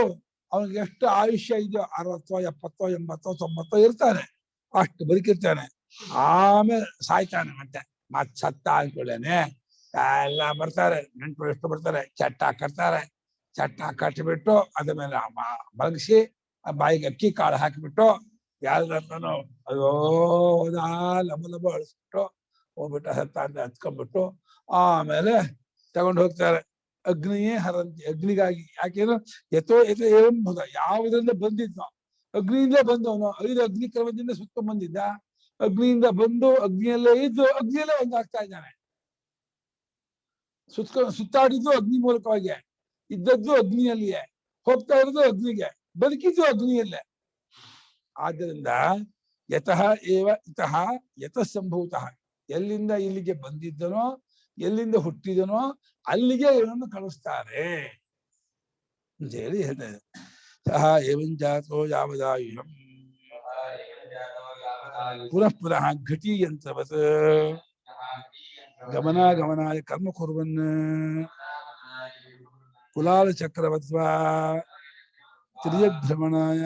ಅವನಿಗೆ ಎಷ್ಟು ಆಯುಷ್ಯ ಇದೆಯೋ 60, 70, 80, 90 ಇರ್ತಾನೆ, ಅಷ್ಟು ಬದುಕಿರ್ತಾನೆ. ಆಮೇಲೆ ಸಾಯ್ತಾನೆ. ಮತ್ತೆ ಸತ್ತ ಅನ್ಕೊಳ್ಳೇನೆ ಎಲ್ಲ ಬರ್ತಾರೆ, ನೆಂಟರು ಎಷ್ಟು ಬರ್ತಾರೆ, ಚಟ್ಟ ಕಟ್ತಾರೆ. ಚಟ್ಟ ಕಟ್ಟಿಬಿಟ್ಟು ಅದ ಮೇಲೆ ಮಲಗಿಸಿ ಬಾಯಿಗೆ ಅಕ್ಕಿ ಕಾಳು ಹಾಕಿಬಿಟ್ಟು ಯಾರನ್ನು ಅಯ್ಯೋ ಲಂಬ ಲಂಬ ಅಳಿಸ್ಬಿಟ್ಟು ಹೋಗ್ಬಿಟ್ಟು ಸತ್ತ ಅಂತ ಹತ್ಕೊಂಡ್ಬಿಟ್ಟು ಆಮೇಲೆ ತಗೊಂಡು ಹೋಗ್ತಾರೆ. ಅಗ್ನಿಯೇ ಹರಂತಿ, ಅಗ್ನಿಗಾಗಿ. ಯಾಕೇನು ಯಥೋ ಯಥ ಏಂಬುದ, ಯಾವುದರಿಂದ ಬಂದಿದ್ನೋ ಅಗ್ನಿಯಿಂದ ಬಂದವನು. 5 ಅಗ್ನಿ ಕ್ರಮದಿಂದ ಸುತ್ತ ಬಂದಿದ್ದ. ಅಗ್ನಿಯಿಂದ ಬಂದು ಅಗ್ನಿಯಲ್ಲೇ ಇದ್ದು ಅಗ್ನಿಯಲ್ಲೇ ಒಂದಾಗ್ತಾ ಇದ್ದಾನೆ. ಸುತ್ತಾಡಿದ್ದು ಅಗ್ನಿ ಮೂಲಕವಾಗಿ, ಇದ್ದದ್ದು ಅಗ್ನಿಯಲ್ಲಿಯೇ, ಹೋಗ್ತಾ ಇರೋದು ಅಗ್ನಿಗೆ, ಬದುಕಿದ್ದು ಅಗ್ನಿಯಲ್ಲೇ. ಆದ್ದರಿಂದ ಯತಃ ಏವ ಇತಃ ಯತಃ ಸಂಭೂತಃ, ಎಲ್ಲಿಂದ ಇಲ್ಲಿಗೆ ಬಂದಿದ್ದನೋ, ಎಲ್ಲಿಂದ ಹುಟ್ಟಿದನೋ ಅಲ್ಲಿಗೆ ಇವನನ್ನು ಕಳಿಸ್ತಾರೆ ಅಂತ ಹೇಳಿ ಹೇಳ್ತಾರೆ. ಸಹ ಏವಂಜಾತೋ ಯಾವದಾಯುಷಂ ಪುನಃ ಪುನಃ ಘಟೀಯಂತ್ರವತ್ ಗಮನಾಗಮನಾಯ ಕರ್ಮ ಕುರ್ವನ್ ಕುಲಾಲ ಚಕ್ರವತ್ವಾ ತ್ರಿಯಭ್ರಮಣಾಯ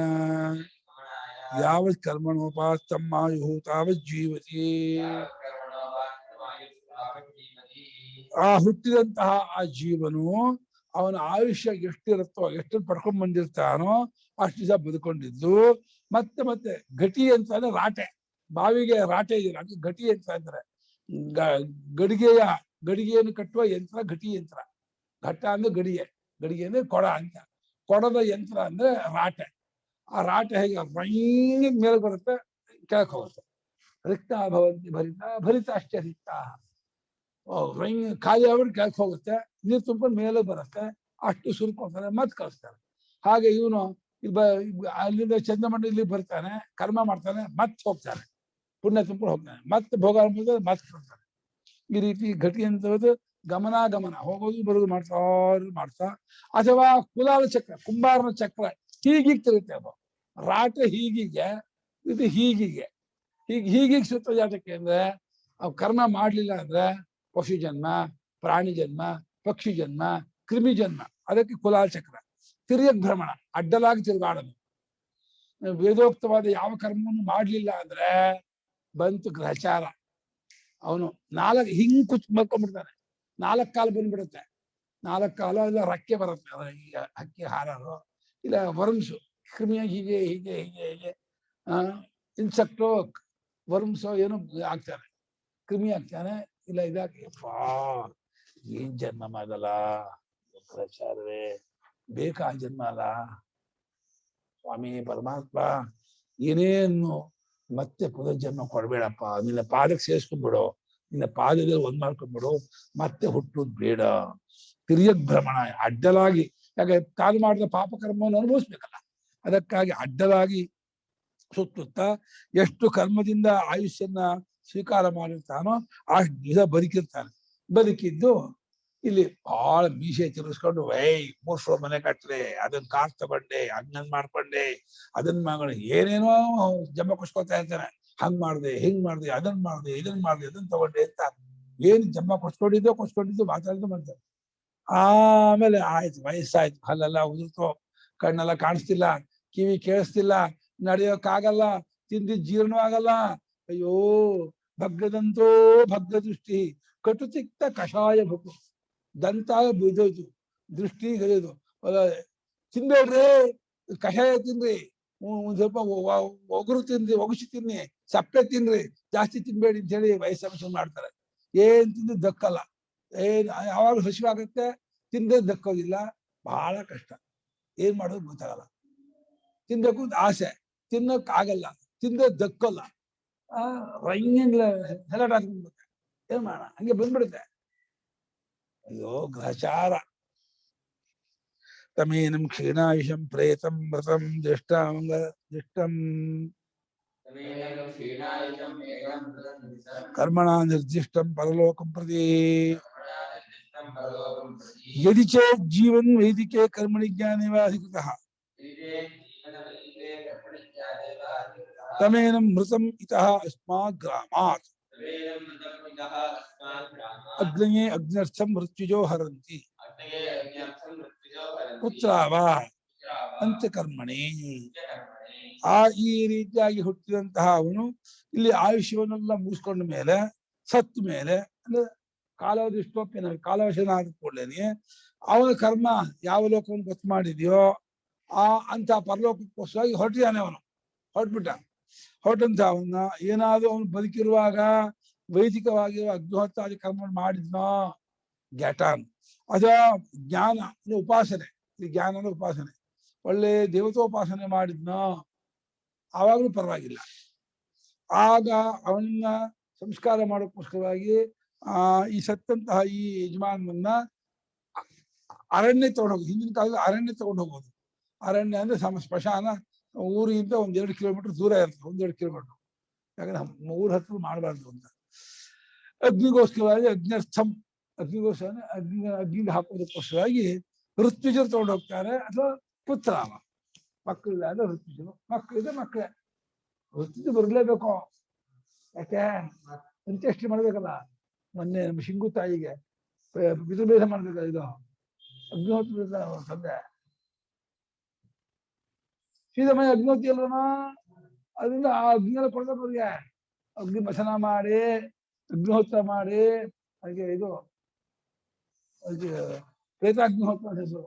ಯಾವತ್ ಕರ್ಮಣೋಪಾಸ್ತಂ ಆಯುಃ ತಾವತ್ ಜೀವತಿ. ಆ ಹುಟ್ಟಿದಂತಹ ಆ ಜೀವನು ಅವನ ಆಯುಷ್ಯ ಎಷ್ಟಿರುತ್ತೋ, ಎಷ್ಟು ಪಡ್ಕೊಂಡ್ ಬಂದಿರ್ತಾನೋ ಅಷ್ಟು ದಿವಸ ಬದುಕೊಂಡಿದ್ದು. ಮತ್ತೆ ಮತ್ತೆ ಘಟಿ ಅಂತ ಅಂದ್ರೆ ರಾಟೆ, ಬಾವಿಗೆ ರಾಟೆ ಇದೆ, ಅದು ಘಟಿ ಅಂತ ಅಂದ್ರೆ ಗಡಿಗೆಯನ್ನು ಕಟ್ಟುವ ಯಂತ್ರ ಘಟಿ ಯಂತ್ರ. ಘಟ್ಟ ಅಂದ್ರೆ ಗಡಿಗೆ, ಗಡಿಗೆ ಅಂದ್ರೆ ಕೊಡ ಅಂತ. ಕೊಡದ ಯಂತ್ರ ಅಂದ್ರೆ ರಾಟೆ. ಆ ರಾಟೆ ಹೇಗೆ ರೈನ್ ಮೇಲೆ ಬರುತ್ತೆ, ಕೆಳಕ್ ಹೋಗುತ್ತೆ. ರಿಕ್ತ ಭವಂತಿ ಭರಿತ, ಭರಿತ ಅಷ್ಟೇ ರಿಕ್ತ. ರೈನ್ ಖಾಲಿ ಆಗ್ಬಿಟ್ಟು ಕೆಳಕ್ ಹೋಗುತ್ತೆ, ನೀರು ತುಂಬ್ಕೊಂಡು ಮೇಲೆ ಬರುತ್ತೆ, ಅಷ್ಟು ಸುರ್ಕೊಳ್ತಾರೆ, ಮತ್ತೆ ಕಳಿಸ್ತಾರೆ. ಹಾಗೆ ಇವನು ಅಲ್ಲಿಂದ ಚಂದ್ರಮಂಡ ಇಲ್ಲಿ ಬರ್ತಾನೆ, ಕರ್ಮ ಮಾಡ್ತಾನೆ, ಮತ್ತೆ ಹೋಗ್ತಾನೆ, ಪುಣ್ಯ ತುಂಬ್ಕೊಂಡು ಹೋಗ್ತಾನೆ, ಮತ್ತೆ ಭೋಗ ಮತ್ತೆ ಕೊಡ್ತಾನೆ. ಈ ರೀತಿ ಘಟಿ ಅಂತ ಗಮನಾಗಮನ, ಹೋಗೋದು ಬರೋದು ಮಾಡ್ತಾ. ಅಥವಾ ಕುಲಾಲ ಚಕ್ರ, ಕುಂಬಾರನ ಚಕ್ರ ಹೀಗೀಗ್ ತಿರುತ್ತೆ. ಅದು ರಾಟೆ ಹೀಗಿಗೆ, ಇದು ಹೀಗಿಗೆ, ಹೀಗೀಗ್ ಸುತ್ತ ಜಾತಕ್ಕೆ ಅಂದ್ರೆ ಅವ್ ಕರ್ಮ ಮಾಡ್ಲಿಲ್ಲ ಅಂದ್ರೆ ಪಶು ಜನ್ಮ, ಪ್ರಾಣಿ ಜನ್ಮ, ಪಕ್ಷಿ ಜನ್ಮ, ಕ್ರಿಮಿ ಜನ್ಮ. ಅದಕ್ಕೆ ಕುಲಾಲ ಚಕ್ರ. ತಿರ್ಯಕ್ ಭ್ರಮಣ, ಅಡ್ಡಲಾಗಿ ತಿರುಗಾಡೋದು. ವೇದೋಕ್ತವಾದ ಯಾವ ಕರ್ಮವನ್ನು ಮಾಡ್ಲಿಲ್ಲ ಅಂದ್ರೆ ಬಂತು ಗ್ರಹಚಾರ. ಅವನು ಹಿಂಗ್ ಮಲ್ಕೊಂಡ್ಬಿಡ್ತಾನೆ, 4 ಕಾಲು ಬಂದ್ಬಿಡುತ್ತೆ. 4 ಕಾಲು ಇಲ್ಲ ರೆಕ್ಕೆ ಬರುತ್ತೆ, ಈಗ ಹಕ್ಕಿ ಹಾರೋದು, ಇಲ್ಲ ವರ್ಮ್ಸು, ಕ್ರಿಮಿಯ ಹೀಗೆ ಹೀಗೆ ಹೀಗೆ ಹೀಗೆ ಇನ್ಸೆಕ್ಟೋ ವರ್ಮ್ಸೋ ಏನೋ ಆಗ್ತಾನೆ, ಕ್ರಿಮಿ ಆಗ್ತಾನೆ. ಇಲ್ಲ ಇದಾಗಿ ಏನ್ ಜನ್ಮ ಮಾಡಲ್ಲ ಗ್ರಹಚಾರವೇ, ಬೇಕಾ ಜನ್ಮ ಅಲ್ಲ ಸ್ವಾಮಿ ಪರಮಾತ್ಮ, ಏನೇನು ಮತ್ತೆ ಪುನರ್ಜನ್ಮ ಕೊಡ್ಬೇಡಪ್ಪ, ನಿನ್ನ ಪಾದಕ್ಕೆ ಸೇರಿಸ್ಕೊಂಡ್ಬಿಡು, ನಿನ್ನ ಪಾದದಲ್ಲಿ ಒಂದ್ ಮಾಡ್ಕೊಂಡ್ಬಿಡು, ಮತ್ತೆ ಹುಟ್ಟುದ್ ಬೇಡ. ತಿರ್ಯಕ್ ಭ್ರಮಣ, ಅಡ್ಡಲಾಗಿ. ಯಾಕೆ ತಾನು ಮಾಡಿದ ಪಾಪಕರ್ಮವನ್ನು ಅನುಭವಿಸ್ಬೇಕಲ್ಲ, ಅದಕ್ಕಾಗಿ ಅಡ್ಡಲಾಗಿ ಸುತ್ತುತ್ತಾ ಎಷ್ಟು ಕರ್ಮದಿಂದ ಆಯುಷ್ಯನ್ನ ಸ್ವೀಕಾರ ಮಾಡಿರ್ತಾನೋ ಅಷ್ಟು ದಿವಸ ಬದುಕಿರ್ತಾನೆ. ಬದುಕಿದ್ದು ಇಲ್ಲಿ ಬಹಳ ಮೀಸೆ ತಿರ್ಸ್ಕೊಂಡು ಮೂರ್ ಫ್ಲೋರ್ ಮನೆ ಕಟ್ರೆ, ಅದನ್ನ ಕಾರ್ ತಗೊಂಡೆ, ಹಂಗನ್ ಮಾಡ್ಕೊಂಡೆ, ಅದನ್ನ ಮಾಡ್ಕೊಂಡೆ, ಏನೇನೋ ಜಂಬ ಕೊಚ್ಕೊತಾ ಇರ್ತಾನೆ. ಹಂಗ್ ಮಾಡ್ದೆ, ಹಿಂಗ್ ಮಾಡ್ದೆ, ಅದನ್ ಮಾಡ್ದೆ, ಇದನ್ ಮಾಡ್ದೆ, ಅದನ್ನ ತಗೊಂಡೆ ಅಂತ ಏನ್ ಜಂಬ ಕೊಚ್ಕೊಂಡಿದ್ದು ಮಾತಾಡಿದ್ದು ಮಾಡ್ತಾರೆ. ಆಮೇಲೆ ಆಯ್ತು, ವಯಸ್ಸಾಯ್ತು, ಹಲ್ಲೆಲ್ಲ ಉದುರ್ತೋ, ಕಣ್ಣೆಲ್ಲ ಕಾಣಿಸ್ತಿಲ್ಲ, ಕಿವಿ ಕೇಳಿಸ್ತಿಲ್ಲ, ನಡೆಯೋಕ್ಕಾಗಲ್ಲ, ತಿಂದಿದ್ ಜೀರ್ಣ ಆಗಲ್ಲ. ಅಯ್ಯೋ ಭಗ್ಗದಂತೋ ಭಗ್ಗ ದೃಷ್ಟಿ, ಕಟುತಿಕ್ತ ಕಷಾಯ ಭಕ್ಕು, ದಂತ ಬಿದ್ದೋಯ್ತು, ದೃಷ್ಟಿ ಗರಿಯೋದು. ತಿನ್ಬೇಡ್ರಿ, ಕಷಾಯ ತಿನ್ರಿ, ಒಂದ್ ಸ್ವಲ್ಪ ಒಗರು ತಿನ್ರಿ, ಒಗಸಿ ತಿನ್ನಿ, ಸಪ್ಪೆ ತಿನ್ರಿ, ಜಾಸ್ತಿ ತಿನ್ಬೇಡಿ ಅಂತ ಹೇಳಿ ವಯಸ್ಸಂಶ ಮಾಡ್ತಾರೆ. ಏನ್ ತಿಂದು ದಕ್ಕಲ್ಲ, ಏನ್ ಯಾವಾಗ ಹಸಿವಾಗತ್ತೆ, ತಿಂದೇ ದಕ್ಕೋದಿಲ್ಲ, ಬಹಳ ಕಷ್ಟ. ಏನ್ ಮಾಡೋದು ಗೊತ್ತಾಗಲ್ಲ. ತಿನ್ಬೇಕು ಅಂತ ಆಸೆ, ತಿನ್ನಕ್ ಆಗಲ್ಲ, ತಿಂದೇ ದಕ್ಕೋಲ್ಲ, ರಂಗಿಲ್ಲ, ಹೆಲಟ್ ಹಾಕ್ಬಿಡ್ಬೇಕು. ಏನ್ ಮಾಡೋಣ, ಹಂಗೆ ಬಂದ್ಬಿಡುತ್ತೆ. ಅಯ್ಯೋ ಗ್ರಹಚಾರ. ತಮೇನಂ ಕ್ಷೀಣಾಯುಷಂ ಪ್ರೇತಂ ಮೃತಂ ಜ್ಯೇಷ್ಠಂ ಕರ್ಮಣ ನಿರ್ದಿಷ್ಟಂ ಪರಲೋಕಂ ಪ್ರತಿ ಯದಿ ಚೇತ್ ಜೀವನ್ ವೈದಿಕೆ ಕರ್ಮಣಿ ಜ್ಞಾನೇ ವಾ ಅಧಿಕೃತಃ ತಮೇನಂ ಮೃತಂ ಇತಃ ಅಸ್ಮಾತ್ ಗ್ರಾಮಾತ್ ಅಗ್ನಯೇ ಅಗ್ನರ್ಥಂ ಮೃತ್ಯುಜೋ ಹರಂತಿ ಪುತ್ರಾವಾ ಅಂತ್ಯಕರ್ಮಣಿ. ಈ ರೀತಿಯಾಗಿ ಹುಟ್ಟಿದಂತಹ ಅವನು ಇಲ್ಲಿ ಆಯುಷ್ಯವನ್ನೆಲ್ಲ ಮುಗಿಸ್ಕೊಂಡ ಮೇಲೆ, ಸತ್ತ ಮೇಲೆ, ಅಂದ್ರೆ ಕಾಲವಧಿಷ್ಠೋಪ್ಯನ ಕಾಲವಶನ ಆದ ಕೂಡಲೇ ಅವನ ಕರ್ಮ ಯಾವ ಲೋಕವನ್ನು ಗೊತ್ತು ಮಾಡಿದೆಯೋ ಅಂತ ಪರಲೋಕಕ್ಕೋಸ್ಕರವಾಗಿ ಹೊರಟಿದ್ದಾನೆ. ಅವನು ಹೊರಟಂತ ಅವನ್ನ ಏನಾದ್ರೂ ಅವನು ಬದುಕಿರುವಾಗ ವೈದಿಕವಾಗಿರುವ ಅಗ್ನಿಹೋತ್ರಾದಿ ಕರ್ಮ ಮಾಡಿದ್ನೋ ಘಟಾನ್, ಅಥವಾ ಜ್ಞಾನ ಉಪಾಸನೆ, ಈ ಜ್ಞಾನದ ಉಪಾಸನೆ, ಒಳ್ಳೆ ದೇವತೋಪಾಸನೆ ಮಾಡಿದ್ನೋ ಆವಾಗಲೂ ಪರವಾಗಿಲ್ಲ. ಆಗ ಅವನನ್ನ ಸಂಸ್ಕಾರ ಮಾಡೋಕ್ಕೋಸ್ಕರವಾಗಿ ಈ ಸತ್ತಂತಹ ಈ ಯಜಮಾನನ್ನ ಅರಣ್ಯ ತಗೊಂಡೋಗೋದು. ಹಿಂದಿನ ಕಾಲದಲ್ಲಿ ಅರಣ್ಯ ತಗೊಂಡು ಹೋಗೋದು. ಅರಣ್ಯ ಅಂದ್ರೆ ಸ್ಮಶಾನ ಊರಿಗಿಂತ 1-2 ಕಿಲೋಮೀಟರ್ ದೂರ ಇರ್ತದೆ, 1-2 ಕಿಲೋಮೀಟರ್. ಯಾಕಂದ್ರೆ ಊರ ಹತ್ರ ಮಾಡಬಾರ್ದು ಅಂತ. ಅಗ್ನಿಗೋಸ್ಕರವಾಗಿ ಅಗ್ನರ್ಥಂ, ಅಗ್ನಿಗೋಸ್ಕರ ಅಗ್ನಿಗೆ ಹಾಕೋದಕ್ಕೋಸ್ಕರವಾಗಿ ಋತ್ವಿಜರು ತಗೊಂಡು ಹೋಗ್ತಾರೆ, ಅಥವಾ ಪುತ್ರ ಮಕ್ಕಳಿಲ್ಲ ಅಂದ್ರೆ ಋತ್ವಿಜರು, ಮಕ್ಕಳಿದ್ರೆ ಮಕ್ಕಳೇ. ಋತ್ವಿಜ ಬರ್ಲೇಬೇಕು, ಯಾಕೆ ಅಂತ್ಯಷ್ಟಿ ಮಾಡ್ಬೇಕಲ್ಲ. ಮೊನ್ನೆ ನಮ್ಮ ಶಿಂಗು ತಾಯಿಗೆ ಪಿತೃಭೇದ ಮಾಡ್ಬೇಕಲ್ಲ, ಇದು ಅಗ್ನಿಹೋತ್ರ ತಂದೆ ಸೀದಮಯ ಅಗ್ನಿಹೋತಿ ಅಲ್ವನ, ಅದರಿಂದ ಆ ಅಗ್ನಿಯೆಲ್ಲ ಕೊಡ್ಬೇಕು ಅವ್ರಿಗೆ. ಅಗ್ನಿ ಭಸನ ಮಾಡಿ, ಅಗ್ನಿಹೋತ್ರ ಮಾಡಿ, ಹಾಗೆ ಇದು ಅದಕ್ಕೆ ಪ್ರೇತಾಗ್ನಿಹೋತ್ರ ಹೆಸರು.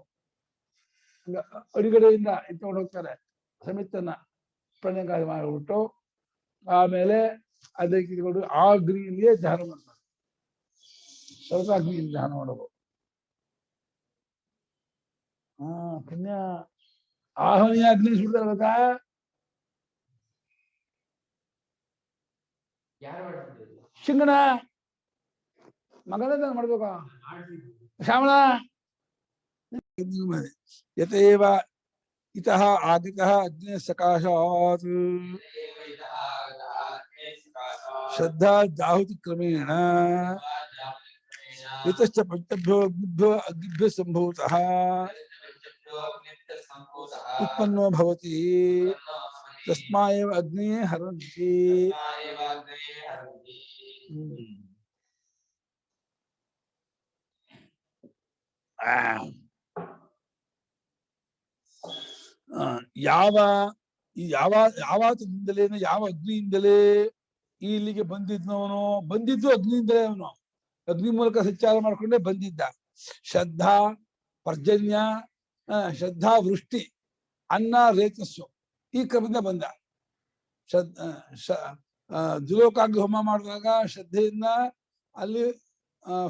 ಅಡಿಗಡೆಯಿಂದ ಎತ್ಕೊಂಡು ಹೋಗ್ತಾರೆ ಸಮಿತನ್ನ ಪ್ರಣಯಕಾರಿ ಮಾಡಿಬಿಟ್ಟು, ಆಮೇಲೆ ಅದಕ್ಕೆ ಇಟ್ಕೊಂಡು ಆ ಅಗ್ನಿಯಲ್ಲಿಯೇ ದಹನ ಮಾಡ್ತಾರೆ. ಸರ್ವಾಗ್ನಿಯಲ್ಲಿ ದಹನ ಮಾಡೋದು. ಪುಣ್ಯ ಆಹ್ವಾನಿಯ ಅಗ್ನಿ ಸುಡ್ತಾರಬೇಕಾ, ಶಿಂಗಣ ಮಗನೇ ಮಾಡ್ಬೇಕ, ಶ್ಯಾಮಳ ಯತೇವ ಇತಃ ಆದಿತಃ ಅಗ್ನಿ ಸಕಾಶಾತ್ ಶ್ರದ್ಧಾ ಜಾಹುತಿ ಕ್ರಮೇಣ ಯತಶ್ಚ ಪಂಚಭ್ಯೋ ಅಗ್ನಿಭ್ಯೋ ಅಗ್ನಿಭ್ಯ ಸಂಭೂತಃ ಉತ್ಪನ್ನೋ ಭವತಿ ತಸ್ಮಾಯೇವ ಅಗ್ನಿಯೇ ಹರಂತಿ. ಯಾವಾತದಿಂದಲೇ ಯಾವ ಅಗ್ನಿಯಿಂದಲೇ ಇಲ್ಲಿಗೆ ಬಂದಿದ್ನವನು, ಬಂದಿದ್ದು ಅಗ್ನಿಯಿಂದಲೇ. ಅವನು ಅಗ್ನಿ ಮೂಲಕ ಸಂಚಾರ ಮಾಡ್ಕೊಂಡೇ ಬಂದಿದ್ದ. ಶ್ರದ್ಧಾ ಪರ್ಜನ್ಯ, ಶ್ರದ್ಧಾ ವೃಷ್ಟಿ, ಅನ್ನ ರೇತಸ್ಸು, ಈ ಕ್ರಮದಿಂದ ಬಂದ. ದ್ವಿಲೋಕಾಗ್ನಿ ಹೋಮ ಮಾಡಿದಾಗ ಶ್ರದ್ಧೆಯಿಂದ ಅಲ್ಲಿ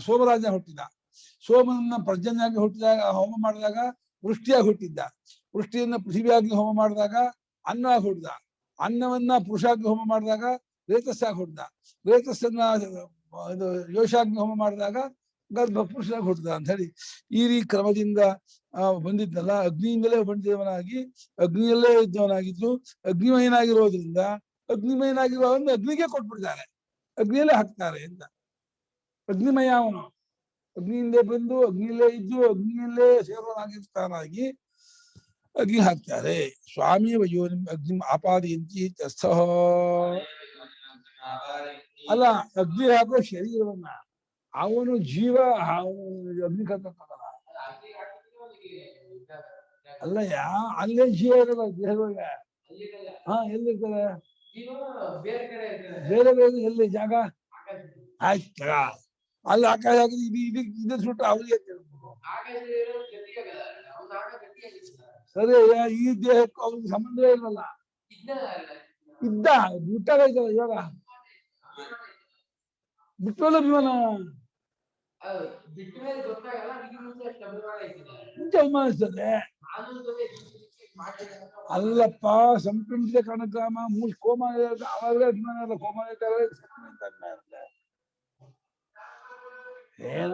ಸೋಮರಾಜ ಹುಟ್ಟಿದ. ಸೋಮನನ್ನ ಪರ್ಜನ್ಯಾಗಿ ಹುಟ್ಟಿದಾಗ ಹೋಮ ಮಾಡಿದಾಗ ವೃಷ್ಟಿಯಾಗಿ ಹುಟ್ಟಿದ್ದ. ವೃಷ್ಟಿಯನ್ನ ಪೃಥ್ವಿಯಾಗಿ ಹೋಮ ಮಾಡಿದಾಗ ಅನ್ನವಾಗಿ ಹುಟ್ಟಿದ. ಅನ್ನವನ್ನ ಪುರುಷಾಗ್ನಿ ಹೋಮ ಮಾಡಿದಾಗ ರೇತಸ್ಸಾಗಿ ಹುಟ್ಟಿದ. ರೇತಸ್ಸನ್ನ ಇದು ಯೋಷಾಗ್ನಿ ಹೋಮ ಮಾಡಿದಾಗ ಗರ್ಭ ಪುರುಷನಾಗಿ ಹುಟ್ಟಿದ ಅಂತ ಹೇಳಿ ಈ ಕ್ರಮದಿಂದ ಬಂದಿದ್ನಲ್ಲ. ಅಗ್ನಿಯಿಂದಲೇ ಬಂದಿದ್ದವನಾಗಿ ಅಗ್ನಿಯಲ್ಲೇ ಇದ್ದವನಾಗಿದ್ದು ಅಗ್ನಿಮಯನಾಗಿರೋದ್ರಿಂದ ಅಗ್ನಿಮಯನಾಗಿರೋದನ್ನ ಅಗ್ನಿಗೆ ಕೊಟ್ಬಿಡ್ತಾರೆ, ಅಗ್ನಿಯಲ್ಲೇ ಹಾಕ್ತಾರೆ ಅಂತ. ಅಗ್ನಿಮಯ ಅವನು. ಅಗ್ನಿಯಿಂದೇ ಬಂದು ಅಗ್ನಿಯಲ್ಲೇ ಇದ್ದು ಅಗ್ನಿಯಲ್ಲೇ ಸೇರೋನಾಗಿರ್ತಾನಾಗಿ ಅಗ್ನಿ ಹಾಕ್ತಾರೆ. ಸ್ವಾಮಿ ವಯೋನಿ ಅಗ್ನಿ ಆಪಾದಯಂತಿ ತಸ್ಥಃ. ಅಲ್ಲ, ಅಗ್ನಿ ಹಾಕೋ ಶರೀರವನ್ನ ಅವನು ಜೀವ ಅಗ್ನಿ ಕರ್ಕೊಂಡ ಅಲ್ಲಯ್ಯ, ಅಲ್ಲೇ ಜೀವ ಇರಲ್ಲ ದೇಹದೊಳಗೆ. ಹಾ, ಎಲ್ಲಿರ್ತದೆ? ಬೇರೆ ಬೇರೆ ಎಲ್ಲಿ ಜಾಗ? ಆಯ್ತ, ಅಲ್ಲಿ ಆಕಾಶ ಹಾಕಿದ್ರೆ ಇದ್ರ ಸುಟ್ಟು ಅವ್ರಿಗೆ ಸರಿ. ಈ ದೇಹಕ್ಕೂ ಅವ್ರಿಗೆ ಸಂಬಂಧವೇ ಇರಲ್ಲ. ಇದ್ದ ಬಿಟ್ಟಾಗ ಇದ್ದಲ್ಲ, ಇವಾಗ ಬಿಟ್ಟಲ್ಲ ವಿಮಾನ ಮುಂಚೆ ಅಭಿಮಾನಿಸ್ತದೆ. ಅಲ್ಲಪ್ಪ, ಸಂಪ್ರಮಿಸಿದ ಕಣಗ್ರಾಮ ಮೂರು ಕೋಮ ಅವಾಗಲೇ ಅಭಿಮಾನ ಇಲ್ಲ. ಕೋಮ ಏನ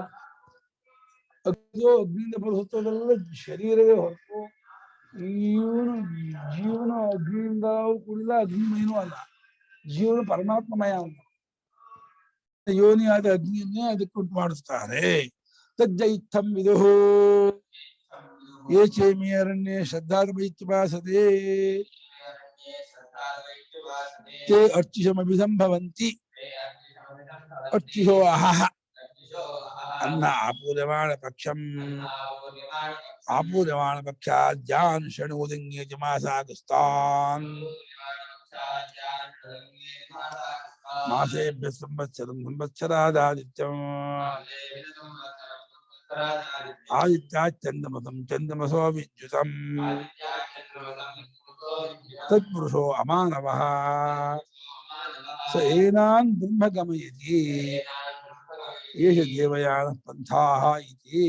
ಅಗ್ನಿಯಿಂದ ಬರುತ್ತದೆಲ್ಲ ಶರೀರವೇ ಹೊರತು ಇವನು ಜೀವನ ಅಗ್ನಿಯಿಂದ ಕೂಡಿಲ್ಲ, ಅಗ್ನಿಮಯನೂ ಅಲ್ಲ. ಜೀವನ ಪರಮಾತ್ಮಮಯ ಅಂತ ಯೋನಿಯಾದ ಅಗ್ನಿಯನ್ನೇ ಅದಕ್ಕೆ ಉಂಟು ಮಾಡಿಸ್ತಾರೆ. ತಜ್ಜೈತ್ಥಂ ವಿದುಹು ಯೇ ಚೇಮಿ ಅರಣ್ಯೇ ಶ್ರದ್ಧಾರ್ಮೈತ್ಯಭಾಸತೆ ತೇ ಅರ್ಚಿಷಮಭಿಸಂಭವಂತಿ. ಅರ್ಚಿಷೋ ಅಹಃ ಅನ್ನ ಆಪೂರ್ಯಮಾಣ ಪಕ್ಷಂ ಆಪೂರ್ಯಮಾಣ ಪಕ್ಷಾದ್ಯಾನ್ ಷಣೋದಂಗ್ಯ ಜಮಾಸಾಗಸ್ತಾನ್ ಮಾಸೇಭ್ಯ ಸಂವತ್ಸರಂ ಸಂವತ್ಸರಾದಾದಿತ್ಯಂ ಆದಿತ್ಯಾಚ್ಚಂದಮಸಂ ಚಂದಮಸೋ ವಿದ್ಯುತಂ ತತ್ಪುರುಷೋ ಅಮಾನವಃ ಸ ಏನಾನ್ ಬ್ರಹ್ಮ ಗಮಯತಿ ಏಷ ದೇವಯಾನ ಪಂಥಾಃ ಇತಿ.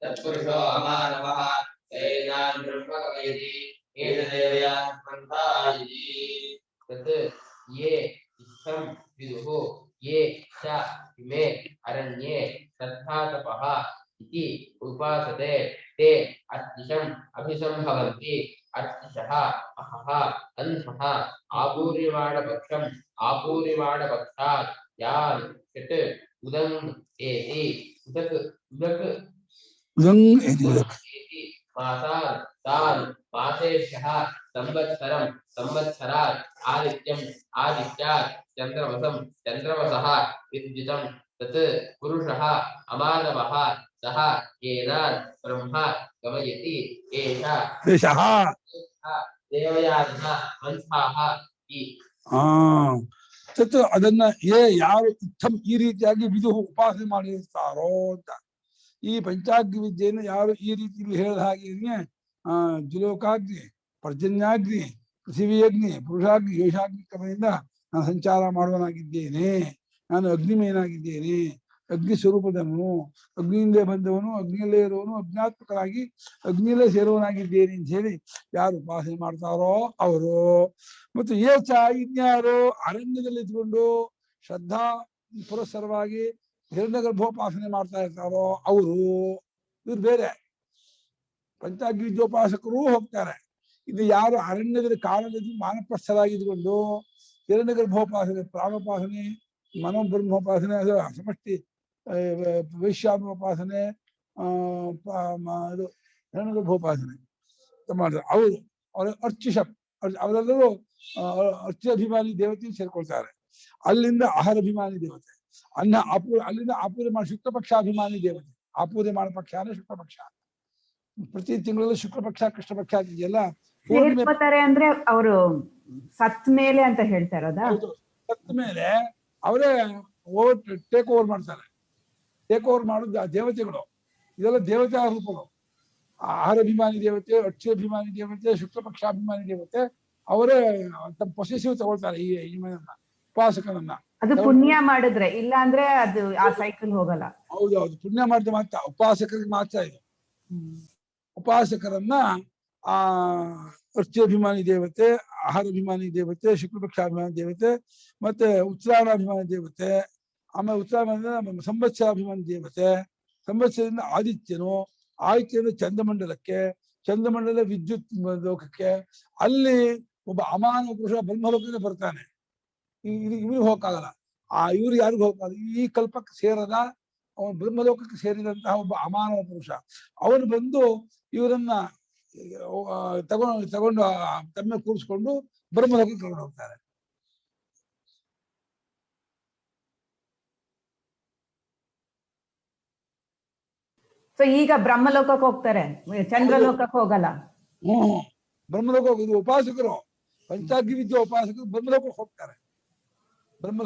तत्पुरुषो अमानवः सैनान् ब्रह्मकमयति एष देवयान पन्था इति. तत् ये इत्थं विदुः ये च इमे अरण्ये श्रद्धातपः इति उपासते ते अर्चिषम् अभिसंभवन्ति. अर्चिषः अहः अन्धः आपूर्यमाणपक्षम् आपूर्यमाणपक्षात् यान् षट् उदङ् एति उदक् उदक् मासान् तान् मासेभ्यः संवत्सरं संवत्सरात् आदित्यम् आदित्यात् चन्द्रमसं चन्द्रमसः विद्युतं तत् पुरुषः अमानवः सः येनान् ब्रह्म गमयति एषः देवयानः पंथाः इति. ತತ್ ಅದನ್ನ ಯಾರು ಇತ್ತಂ ಈ ರೀತಿಯಾಗಿ ವಿದುಹು ಉಪಾಸನೆ ಮಾಡಿರ್ತಾರೋ ಅಂತ. ಈ ಪಂಚಾಗ್ನಿ ವಿದ್ಯೆಯನ್ನು ಯಾರು ಈ ರೀತಿಯಲ್ಲಿ ಹೇಳಿದ ಹಾಗೆ ಜುಲೋಕಾಗ್ನಿ, ಪರ್ಜನ್ಯಾಗ್ನಿ, ಪೃಥಿವಿಯಗ್ನಿ, ಪುರುಷಾಗ್ನಿ, ಯೋಷಾಗ್ನಿ ಕ್ರಮದಿಂದ ನಾನು ಸಂಚಾರ ಮಾಡುವನಾಗಿದ್ದೇನೆ. ನಾನು ಅಗ್ನಿಮಯನಾಗಿದ್ದೇನೆ, ಅಗ್ನಿ ಸ್ವರೂಪದವನು, ಅಗ್ನಿಯಿಂದಲೇ ಬಂದವನು, ಅಗ್ನಿಯಲ್ಲೇ ಇರುವವನು, ಅಜ್ಞಾತ್ಮಕನಾಗಿ ಅಗ್ನಿಯಲ್ಲೇ ಸೇರುವನಾಗಿದ್ದೇನೆ ಅಂತ ಹೇಳಿ ಯಾರು ಉಪಾಸನೆ ಮಾಡ್ತಾರೋ ಅವರು. ಮತ್ತು ಏಚ ಇನ್ಯಾರು ಅರಣ್ಯದಲ್ಲಿ ಇದ್ಕೊಂಡು ಶ್ರದ್ಧಾ ಪುರಸ್ಸರವಾಗಿ ಹಿರಣ್ಯಗರ್ಭೋಪಾಸನೆ ಮಾಡ್ತಾ ಇರ್ತಾರೋ ಅವರು. ಇವ್ರು ಬೇರೆ ಪಂಚಾಗ್ನಿ ವಿದ್ಯೋಪಾಸಕರೂ ಹೋಗ್ತಾರೆ. ಇದು ಯಾರು ಅರಣ್ಯದಲ್ಲಿ ಕಾಲದಲ್ಲಿ ಮಾನಪ್ರಸ್ಥರಾಗಿದ್ಕೊಂಡು ಹಿರಣ್ಯಗರ್ಭೋಪಾಸನೆ, ಪ್ರಾಣೋಪಾಸನೆ, ಮನೋಬ್ರಹ್ಮೋಪಾಸನೆ, ಅದು ಸಮಷ್ಟಿ ವೈಶ್ಯಾಮೋಪಾಸನೆ, ಇದು ಹಿರಣ್ಯಗರ್ಭೋಪಾಸನೆ ಮಾಡ್ತಾರೆ ಅವರು. ಅವ್ರ ಅರ್ಚಿಷಪ್ ಅವರೆಲ್ಲರೂ ಅರ್ಚಾಭಿಮಾನಿ ದೇವತೆ ಸೇರ್ಕೊಳ್ತಾರೆ. ಅಲ್ಲಿಂದ ಆಹಾರಾಭಿಮಾನಿ ದೇವತೆ, ಅಲ್ಲಿಂದ ಆಪೂರ್ಯಮಾನ ಶುಕ್ಲಪಕ್ಷಾಭಿಮಾನಿ ದೇವತೆ. ಆಪೂರ್ಯಮಾನ ಪಕ್ಷ ಅಂದ್ರೆ ಶುಕ್ಲಪಕ್ಷ. ಪ್ರತಿ ತಿಂಗಳಲ್ಲಿ ಶುಕ್ಲಪಕ್ಷ ಕೃಷ್ಣಪಕ್ಷ ಇದೆಯಲ್ಲ. ಅಂದ್ರೆ ಅವರು ಸತ್ ಮೇಲೆ ಅಂತ ಹೇಳ್ತಾರದ. ಸತ್ ಮೇಲೆ ಅವರೇ ಟೇಕ್ ಓವರ್ ಮಾಡ್ತಾರೆ. ಟೇಕ್ ಓವರ್ ಮಾಡೋದು ದೇವತೆಗಳು. ಇದೆಲ್ಲ ದೇವತಾ ರೂಪಗಳು. ಆಹಾರಾಭಿಮಾನಿ ದೇವತೆ, ಅಕ್ಷಾಭಿಮಾನಿ ದೇವತೆ, ಶುಕ್ಲಪಕ್ಷಾಭಿಮಾನಿ ದೇವತೆ ಅವರೇ ತಮ್ಮ ಪೊಸೆಸಿವ್ ತಗೊಳ್ತಾರೆ ಈ ಉಪಾಸಕನನ್ನ. ಅದು ಪುಣ್ಯ ಮಾಡಿದ್ರೆ, ಇಲ್ಲ ಅಂದ್ರೆ ಅದು ಆ ಸೈಕಲ್ ಹೋಗಲ್ಲ. ಹೌದೌದು, ಪುಣ್ಯ ಮಾಡಿದ್ರೆ ಮಾತ್ರ. ಉಪಾಸಕರಿಗೆ ಮಾತ್ರ ಇದು. ಉಪಾಸಕರನ್ನ ಆ ಅರ್ಚ್ಯಾಭಿಮಾನಿ ದೇವತೆ, ಆಹಾರಾಭಿಮಾನಿ ದೇವತೆ, ಶುಕ್ಲಪಕ್ಷಾಭಿಮಾನಿ ದೇವತೆ, ಮತ್ತೆ ಉತ್ತರಾಯಣಾಭಿಮಾನಿ ದೇವತೆ, ಆಮೇಲೆ ಉತ್ತರಾಯಣ ಸಂವತ್ಸರಾಭಿಮಾನಿ ದೇವತೆ, ಸಂವತ್ಸರದಿಂದ ಆದಿತ್ಯನು, ಆದಿತ್ಯದಿಂದ ಚಂದ್ರಮಂಡಲಕ್ಕೆ, ಚಂದ್ರಮಂಡಲ ವಿದ್ಯುತ್ ಲೋಕಕ್ಕೆ, ಅಲ್ಲಿ ಒಬ್ಬ ಅಮಾನ ಪುರುಷ ಬ್ರಹ್ಮಲೋಕಕ್ಕೆ ಬರ್ತಾನೆ. ಇವ್ರಿಗೆ ಹೋಗಕ್ಕಾಗಲ್ಲ. ಇವ್ರು ಯಾರಿಗೂ ಹೋಗಕ್ಕಾಗಲ್ಲ. ಈ ಕಲ್ಪಕ್ಕೆ ಸೇರದ ಅವನು ಬ್ರಹ್ಮಲೋಕಕ್ಕೆ ಸೇರಿದಂತಹ ಒಬ್ಬ ಅಮಾನ ಪುರುಷ. ಅವನು ಬಂದು ಇವರನ್ನ ತಗೊಂಡು ತಮ್ಮ ಕೂರಿಸ್ಕೊಂಡು ಬ್ರಹ್ಮಲೋಕಕ್ಕೆ ಕರ್ಕೊಂಡು ಹೋಗ್ತಾರೆ. ಸೊ ಈಗ ಬ್ರಹ್ಮಲೋಕಕ್ಕೆ ಹೋಗ್ತಾರೆ, ಚಂದ್ರಲೋಕಕ್ಕೆ ಹೋಗಲ್ಲ. ಬ್ರಹ್ಮಲೋಕ ಇದು ಉಪಾಸಕರು, ಪಂಚಾಗ್ನಿ ವಿದ್ಯೆ ಉಪಾಸಕರು ಬ್ರಹ್ಮಲೋಕಕ್ಕೆ ಹೋಗ್ತಾರೆ.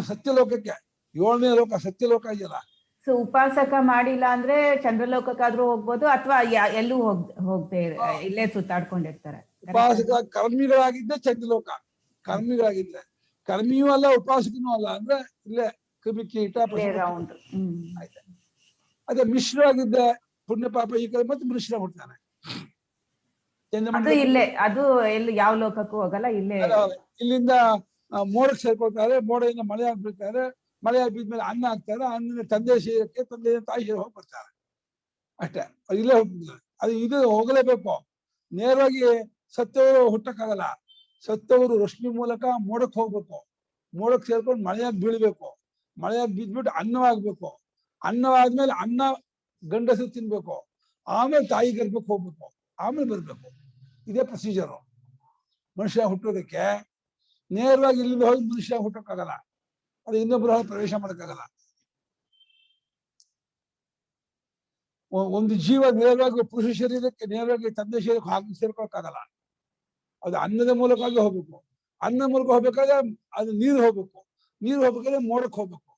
ಸತ್ಯಲೋಕಕ್ಕೆ, 7ನೇ ಲೋಕ ಸತ್ಯಲೋಕ ಇದೆಯಲ್ಲ. ಸೊ ಉಪಾಸಕ ಮಾಡಿಲ್ಲ ಅಂದ್ರೆ ಚಂದ್ರಲೋಕಕ್ಕಾದ್ರೂ ಹೋಗ್ಬೋದು, ಅಥವಾ ಎಲ್ಲೂ ಹೋಗ್ತೇ ಇಲ್ಲೇ ಸುತ್ತಾಡ್ಕೊಂಡಿರ್ತಾರೆ. ಉಪಾಸಕ ಕರ್ಮಿಗಳಾಗಿದ್ದೆ ಚಂದ್ರಲೋಕ, ಕರ್ಮಿಗಳಾಗಿದ್ರೆ, ಕರ್ಮಿಯೂ ಅಲ್ಲ ಉಪಾಸಕನೂ ಅಲ್ಲ ಅಂದ್ರೆ ಇಲ್ಲೇ ಕ್ರಿಮಿಕೀಟ ರೌಂಡ್. ಆಯ್ತು. ಅದೇ ಮಿಶ್ರವಾಗಿದ್ದೆ ಪುಣ್ಯ ಪಾಪ ಈ ಕಡೆ ಮತ್ತೆ ಮಿಶ್ರ ಹುಡ್ತಾನೆ. ಅದು ಇಲ್ಲೇ, ಅದು ಎಲ್ಲಿ ಯಾವ ಲೋಕಕ್ಕೂ ಹೋಗಲ್ಲ, ಇಲ್ಲೇ. ಇಲ್ಲಿಂದ ಮೋಡಕ್ಕೆ ಸೇರ್ಕೊಳ್ತಾರೆ, ಮೋಡದಿಂದ ಮಳೆ ಆಗ್ಬಿಡ್ತಾರೆ, ಮಳೆ ಬಿದ್ಮೇಲೆ ಅನ್ನ ಹಾಕ್ತಾರೆ, ಅನ್ನ ತಂದೆ ಶರೀರಕ್ಕೆ, ತಂದೆ ತಾಯಿ ಶರೀರ ಹೋಗಿ ಬರ್ತಾರೆ ಅಷ್ಟೇ. ಇಲ್ಲೇ ಹೋಗ್ಬಿಡ್ತಾರೆ. ಅದು ಇದು ಹೋಗಲೇಬೇಕು. ನೇರವಾಗಿ ಸತ್ತವರು ಹುಟ್ಟಕ್ಕಾಗಲ್ಲ. ಸತ್ತವರು ರಶ್ಮಿ ಮೂಲಕ ಮೋಡಕ್ಕೆ ಹೋಗ್ಬೇಕು, ಮೋಡಕ್ಕೆ ಸೇರ್ಕೊಂಡು ಮಳೆಯಾಗಿ ಬೀಳ್ಬೇಕು, ಮಳೆಯಾಗಿ ಬಿದ್ಬಿಟ್ಟು ಅನ್ನವಾಗ್ಬೇಕು, ಅನ್ನವಾದ್ಮೇಲೆ ಅನ್ನ ಗಂಡಸರು ತಿನ್ಬೇಕು, ಆಮೇಲೆ ತಾಯಿ ಗರ್ಭಕ್ಕೆ ಹೋಗ್ಬೇಕು, ಆಮೇಲೆ ಬರ್ಬೇಕು. ಇದೇ ಪ್ರೊಸೀಜರು. ಮನುಷ್ಯ ಹುಟ್ಟೋದಕ್ಕೆ ನೇರವಾಗಿ ಇಲ್ಲಿಂದ ಹೋಗಿ ಮನುಷ್ಯ ಹುಟ್ಟಕ್ಕಾಗಲ್ಲ. ಅದು ಇನ್ನೊಬ್ಬರ ಪ್ರವೇಶ ಮಾಡಕ್ಕಾಗಲ್ಲ. ಒಂದು ಜೀವ ನೇರವಾಗಿ ಪುರುಷ ಶರೀರಕ್ಕೆ ನೇರವಾಗಿ ತಂದೆ ಶರೀರಕ್ಕೆ ಹಾಕಿ ಸೇರ್ಕೊಳಕ್ಕಾಗಲ್ಲ. ಅದು ಅನ್ನದ ಮೂಲಕವಾಗಿ ಹೋಗ್ಬೇಕು. ಅನ್ನ ಮೂಲಕ ಹೋಗ್ಬೇಕಾದ್ರೆ ಅದು ನೀರು ಹೋಗ್ಬೇಕು, ನೀರು ಹೋಗ್ಬೇಕಾದ್ರೆ ಮೋಡಕ್ಕೆ ಹೋಗ್ಬೇಕು,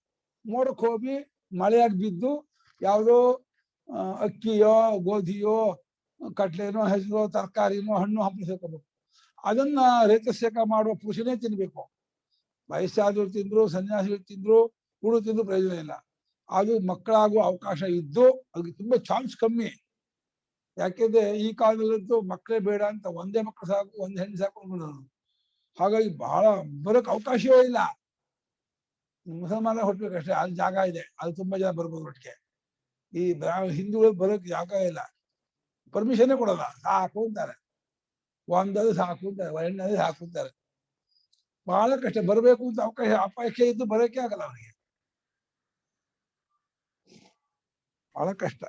ಮೋಡಕ್ಕೆ ಹೋಗಿ ಮಳೆಯಾಗಿ ಬಿದ್ದು ಯಾವುದೋ ಅಕ್ಕಿಯೋ ಗೋಧಿಯೋ ಕಟ್ಲೆನೋ ಹೆಸರೋ ತರಕಾರಿನೋ ಹಣ್ಣು ಹಂಪಲು ಸೇರ್ಕೋಬೇಕು. ಅದನ್ನ ರೇತಸೇಕ ಮಾಡುವ ಪುರುಷನೇ ತಿನ್ಬೇಕು. ವಯಸ್ಸಾದ್ರು ತಿಂದ್ರು, ಸನ್ಯಾಸಿಗಳು ತಿಂದ್ರು, ಹುಡು ತಿಂದ್ರು ಪ್ರಯೋಜನ ಇಲ್ಲ. ಅದು ಮಕ್ಕಳಾಗುವ ಅವಕಾಶ ಇದ್ದು ಅದಕ್ಕೆ ತುಂಬಾ ಚಾನ್ಸ್ ಕಮ್ಮಿ. ಯಾಕೆಂದ್ರೆ ಈ ಕಾಲದಲ್ಲಂತೂ ಮಕ್ಕಳೇ ಬೇಡ ಅಂತ ಒಂದೇ ಮಕ್ಕಳು ಸಾಕು, ಒಂದ್ ಹೆಣ್ಣು ಸಾಕು ಅನ್ಕೊಂಡರು. ಹಾಗಾಗಿ ಬಹಳ ಬರೋಕ್ ಅವಕಾಶವೇ ಇಲ್ಲ. ಮುಸಲ್ಮಾನ ಹೊಟ್ಬೇಕಷ್ಟೇ, ಅಲ್ಲಿ ಜಾಗ ಇದೆ, ಅದು ತುಂಬಾ ಜನ ಬರ್ಬೋದು ಒಟ್ಟಿಗೆ. ಈ ಹಿಂದೂಗಳು ಬರೋಕ್ ಜಾಗ ಇಲ್ಲ, ಪರ್ಮಿಷನ್ನೇ ಕೊಡಲ್ಲ. ಸಾಕು ಅಂತಾರೆ, ಒಂದಾದ್ರು ಸಾಕು ಅಂತಾರೆ, ಹೆಣ್ಣಾದ್ರೆ ಸಾಕು ಅಂತಾರೆ. ಬಹಳ ಕಷ್ಟ. ಬರ್ಬೇಕು ಅಂತ ಅವಕಾಶ ಅಪೇಕ್ಷೆ ಇದ್ದು ಬರೋಕೆ ಆಗಲ್ಲ ಅವರಿಗೆ, ಬಹಳ ಕಷ್ಟ.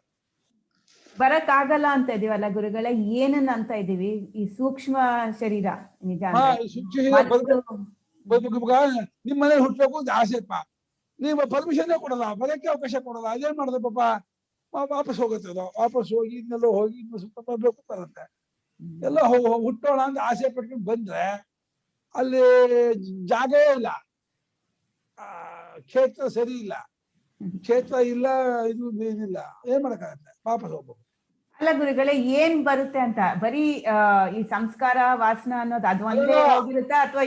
ಬರಕ್ ಆಗಲ್ಲ ಅಂತ ಇದೀವಲ್ಲ ಗುರುಗಳೇ, ಏನನ್ನ ಅಂತ ಇದೀವಿ? ಈ ಸೂಕ್ಷ್ಮ ಶರೀರ ನಿಜ ನಿಮ್ ಮನೇಲಿ ಹುಟ್ಬೇಕು ಅಂತ ಆಸೆಪ್ಪ, ನೀವು ಪರ್ಮಿಷನ್ನೇ ಕೊಡಲ್ಲ, ಬರೋಕೆ ಅವಕಾಶ ಕೊಡಲ್ಲ. ಅದೇನ್ ಮಾಡಿದೆ ಪಾಪ, ವಾಪಸ್ ಹೋಗುತ್ತೆ. ಅದು ವಾಪಸ್ ಹೋಗಿ ಇನ್ನೆಲ್ಲೋ ಹೋಗಿ ಇನ್ನು ಸುತ್ತ ಬರ್ಬೇಕು ಬರುತ್ತೆ. ಎಲ್ಲ ಹುಟ್ಟೋಣ ಅಂತ ಆಸೆ ಪಟ್ಕೊಂಡು ಬಂದ್ರೆ ಅಲ್ಲಿ ಜಾಗವೇ ಇಲ್ಲ, ಕ್ಷೇತ್ರ ಸರಿ ಇಲ್ಲ, ಕ್ಷೇತ್ರ ಇಲ್ಲ, ಇದು ಇದಿಲ್ಲ, ಏನ್ ಮಾಡಕ್ಕಾಗತ್ತೆ, ವಾಪಸ್ ಹೋಗ್ಬೇಕು. ಅಲ್ಲ ಗುರುಗಳೇ, ಏನ್ ಬರುತ್ತೆ ಅಂತ? ಬರೀ ಈ ಸಂಸ್ಕಾರ ವಾಸನ ಅನ್ನೋದು ಅದು ಒಂದೇ ಹೋಗಿರುತ್ತಾ, ಅಥವಾ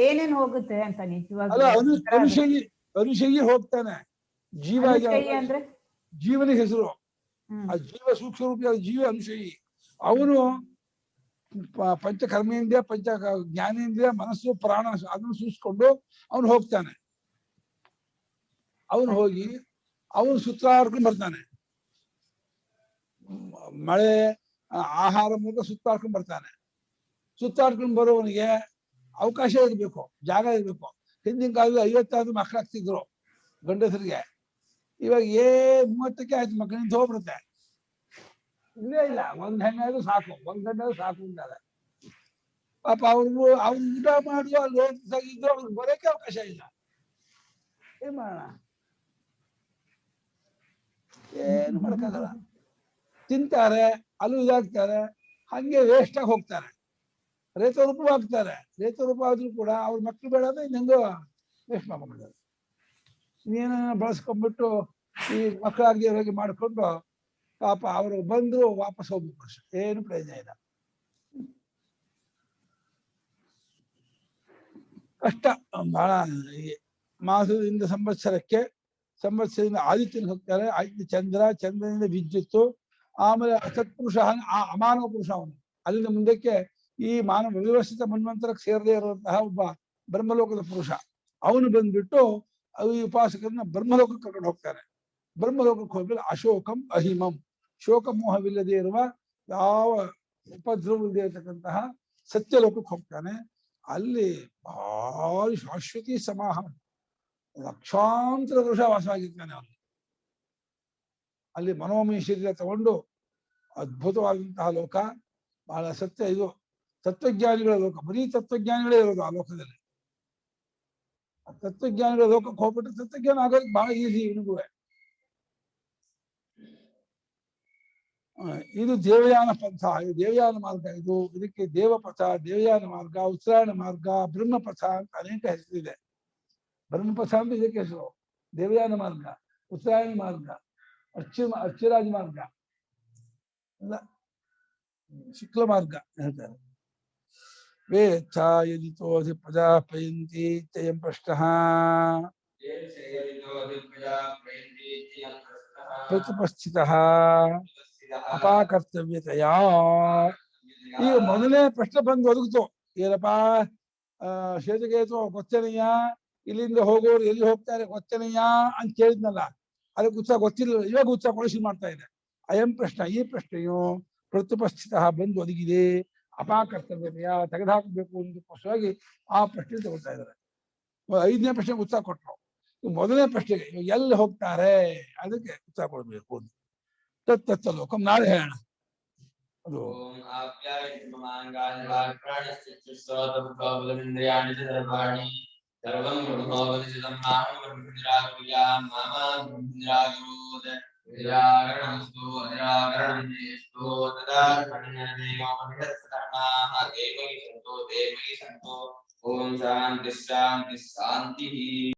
ಏನೇನ್ ಹೋಗುತ್ತೆ ಅಂತ ನಿಜವಾಗ್ಲೂ? ಅನುಶಯಿ ಹೋಗ್ತಾನೆ. ಜೀವ ಅಂದ್ರೆ ಜೀವನ ಹೆಸರು, ಆ ಜೀವ ಸೂಕ್ಷ್ಮ ರೂಪ ಜೀವ ಅನುಶಯಿ. ಅವನು ಪಂಚ ಕರ್ಮೇಂದ್ರಿಯ, ಪಂಚ ಜ್ಞಾನೇಂದ್ರಿಯ, ಮನಸ್ಸು, ಪ್ರಾಣ ಅದನ್ನು ಸೂಚಿಸ್ಕೊಂಡು ಅವನು ಹೋಗ್ತಾನೆ. ಅವನು ಹೋಗಿ ಅವನು ಸುತ್ತಾಡ್ಕೊಂಡು ಬರ್ತಾನೆ. ಮಳೆ ಆಹಾರ ಮೂಲಕ ಸುತ್ತಾಡ್ಕೊಂಡು ಬರ್ತಾನೆ. ಸುತ್ತಾಡ್ಕೊಂಡು ಬರೋವನಿಗೆ ಅವಕಾಶ ಇರ್ಬೇಕು, ಜಾಗ ಇರ್ಬೇಕು. ಹಿಂದಿನ ಕಾಲದಲ್ಲಿ 50 ಮಕ್ಕಳಾಗ್ತಿದ್ರು ಗಂಡಸರಿಗೆ. ಇವಾಗ 30ಕ್ಕೆ ಆಯ್ತು ಮಕ್ಕಳು, ನಿಂತು ಹೋಗ್ಬಿಡುತ್ತೆ. ಇಲ್ಲೇ ಇಲ್ಲ, ಒಂದ್ ಹೆಣ್ಣಾದ್ರು ಸಾಕು, ಒಂದ್ ಗಂಡಾದ್ರು ಸಾಕು ಅಂತಾರೆ. ಪಾಪ ಅವ್ರು ಊಟ ಮಾಡುವ ಅಲ್ಲಿ ಇದ್ದು ಅವ್ರಿಗೆ ಬರೋಕೆ ಅವಕಾಶ ಇಲ್ಲ. ಏನ್ ಮಾಡೋಣ, ಏನು ಮಾಡಕ್ಕಾಗಲ್ಲ. ತಿಂತಾರೆ, ಅಲ್ಲೂ ಇದಾಗ್ತಾರೆ, ಹಂಗೆ ವೇಸ್ಟ್ ಆಗಿ ಹೋಗ್ತಾರೆ, ರೇತರೂಪವಾಗ್ತಾರೆ. ರೇತರೂಪ ಆದ್ರೂ ಕೂಡ ಅವ್ರ ಮಕ್ಳು ಬೇಡ ಅಂದ್ರೆ ಇನ್ನೆಂಗೋ ವೇಸ್ಟ್ ಮಾಡ್ಕೊಂಡ್ಬಿಡ್ತಾರೆ. ಇನ್ನೇನ ಬಳಸ್ಕೊಂಡ್ಬಿಟ್ಟು ಈ ಮಕ್ಕಳಾಗಿ ಮಾಡ್ಕೊಂಡು ಪಾಪ ಅವರು ಬಂದ್ರು ವಾಪಸ್ ಹೋಗ್ಬೇಕು ಅಷ್ಟೇ, ಏನು ಪ್ರಯೋಜನ ಇಲ್ಲ. ಕಷ್ಟ ಬಹಳ. ಮಾಸದಿಂದ ಸಂವತ್ಸರಕ್ಕೆ, ಸಂವತ್ಸರದಿಂದ ಆದಿತ್ಯನ ಹೋಗ್ತಾರೆ, ಆದಿತ್ಯ ಚಂದ್ರ, ಚಂದ್ರನಿಂದ ವಿದ್ಯುತ್ತು, ಆಮೇಲೆ ಸತ್ಪುರುಷ, ಆ ಅಮಾನವ ಪುರುಷ ಅವನು ಅಲ್ಲಿಂದ ಮುಂದಕ್ಕೆ ಈ ಮಾನವ ವ್ಯವಸ್ಥಿತ ಮನ್ವಂತರಕ್ಕೆ ಸೇರದೇ ಇರುವಂತಹ ಒಬ್ಬ ಬ್ರಹ್ಮಲೋಕದ ಪುರುಷ ಅವನು ಬಂದ್ಬಿಟ್ಟು ಈ ಉಪಾಸಕರನ್ನ ಬ್ರಹ್ಮಲೋಕಕ್ಕೆ ಕರ್ಕೊಂಡು ಹೋಗ್ತಾನೆ. ಬ್ರಹ್ಮಲೋಕಕ್ಕೆ ಹೋದ್ಮೇಲೆ ಅಶೋಕಂ ಅಹಿಮಂ, ಶೋಕ ಮೋಹವಿಲ್ಲದೆ ಇರುವ ಯಾವ ಉಪದ್ರವವಿಲ್ಲದೆ ಇರತಕ್ಕಂತಹ ಸತ್ಯಲೋಕಕ್ಕೆ ಹೋಗ್ತಾನೆ. ಅಲ್ಲಿ ಭಾರಿ ಶಾಶ್ವತಿ ಸಮಾಹ, ಲಕ್ಷಾಂತರ ವರ್ಷ ವಾಸವಾಗಿರ್ತಾನೆ ಅವನು. ಅಲ್ಲಿ ಮನೋಮಯ ಶರೀರ ತಗೊಂಡು ಅದ್ಭುತವಾದಂತಹ ಲೋಕ, ಬಹಳ ಸತ್ಯ. ಇದು ತತ್ವಜ್ಞಾನಿಗಳ ಲೋಕ, ಬರೀ ತತ್ವಜ್ಞಾನಿಗಳೇ ಇರೋದು ಆ ಲೋಕದಲ್ಲಿ. ತತ್ವಜ್ಞಾನಿಗಳ ಲೋಕಕ್ಕೆ ಹೋಗ್ಬಿಟ್ಟು ತತ್ವಜ್ಞಾನ ಆಗೋದಕ್ಕೆ ಬಹಳ ಈಸಿ ಇವನಿಗೂ. ಇದು ದೇವಯಾನ ಪಂಥ, ಇದು ದೇವಯಾನ ಮಾರ್ಗ. ಇದಕ್ಕೆ ದೇವಪಥ, ದೇವಯಾನ ಮಾರ್ಗ, ಉತ್ತರಾಯಣ ಮಾರ್ಗ, ಬ್ರಹ್ಮಪಥ ಅಂತ ಅನೇಕ ಹೆಸರಿದೆ. ಬ್ರಹ್ಮಪಥ ಅಂತ ಇದಕ್ಕೆ ಹೆಸರು. ದೇವಯಾನ ಮಾರ್ಗ, ಉತ್ತರಾಯಣ ಮಾರ್ಗ, ಅರ್ಚಿರಾಜ ಮಾರ್ಗ, ಶುಕ್ಲ ಮಾರ್ಗ ಹೇಳ್ತಾರೆ. ವೇತ್ಥ ಯದಿತೋಧಿ ಪ್ರಜಾಪಯಂತಿ ಇತ್ಯಯಂ ಪ್ರಶ್ನಃ ಪ್ರತಿಪಸ್ಥಿತಃ ಅಪಾಕರ್ತವ್ಯತೆಯ. ಈಗ ಮೊದಲನೇ ಪ್ರಶ್ನೆ ಬಂದು ಒದಗಿತು. ಏನಪ್ಪಾ ಶ್ವೇತಕೇತು ಗೊತ್ತೇನಯ್ಯ, ಇಲ್ಲಿಂದ ಹೋಗೋರು ಎಲ್ಲಿ ಹೋಗ್ತಾರೆ ಗೊತ್ತೇನಯ್ಯ ಅಂತ ಕೇಳಿದ್ನಲ್ಲ, ಅದಕ್ಕೆ ಉತ್ಸಾಹ ಗೊತ್ತಿಲ್ಲ. ಇವಾಗ ಉತ್ಸಾಹ ಕೊಡಿಸಿ ಮಾಡ್ತಾ ಇದೆ. ಅಯಂ ಪ್ರಶ್ನೆ, ಈ ಪ್ರಶ್ನೆಯು ಪ್ರತ್ಯುಪಸ್ಥಿತ ಬಂದು ಒದಗಿದೆ. ಅಪಾಕರ್ತವ್ಯತೆಯ ತೆಗೆದುಹಾಕಬೇಕು ಅನ್ನೋದಕ್ಕೋಸ್ಕರವಾಗಿ ಆ ಪ್ರಶ್ನೆ ತಗೊಳ್ತಾ ಇದ್ದಾರೆ. 5ನೇ ಪ್ರಶ್ನೆಗೆ ಉತ್ಸಾಹ ಕೊಟ್ಟರು. ಮೊದಲನೇ ಪ್ರಶ್ನೆಗೆ ಎಲ್ಲಿ ಹೋಗ್ತಾರೆ ಅದಕ್ಕೆ ಉತ್ಸಾಹ ಕೊಡಬೇಕು. ತತ್ತ ಲೋಕಂ ನಾಳೆ ಹೇಳೋಣ. ಅದು ಓಂ ಶಾಂತಿ ಶಾಂತಿ ಶಾಂತಿ.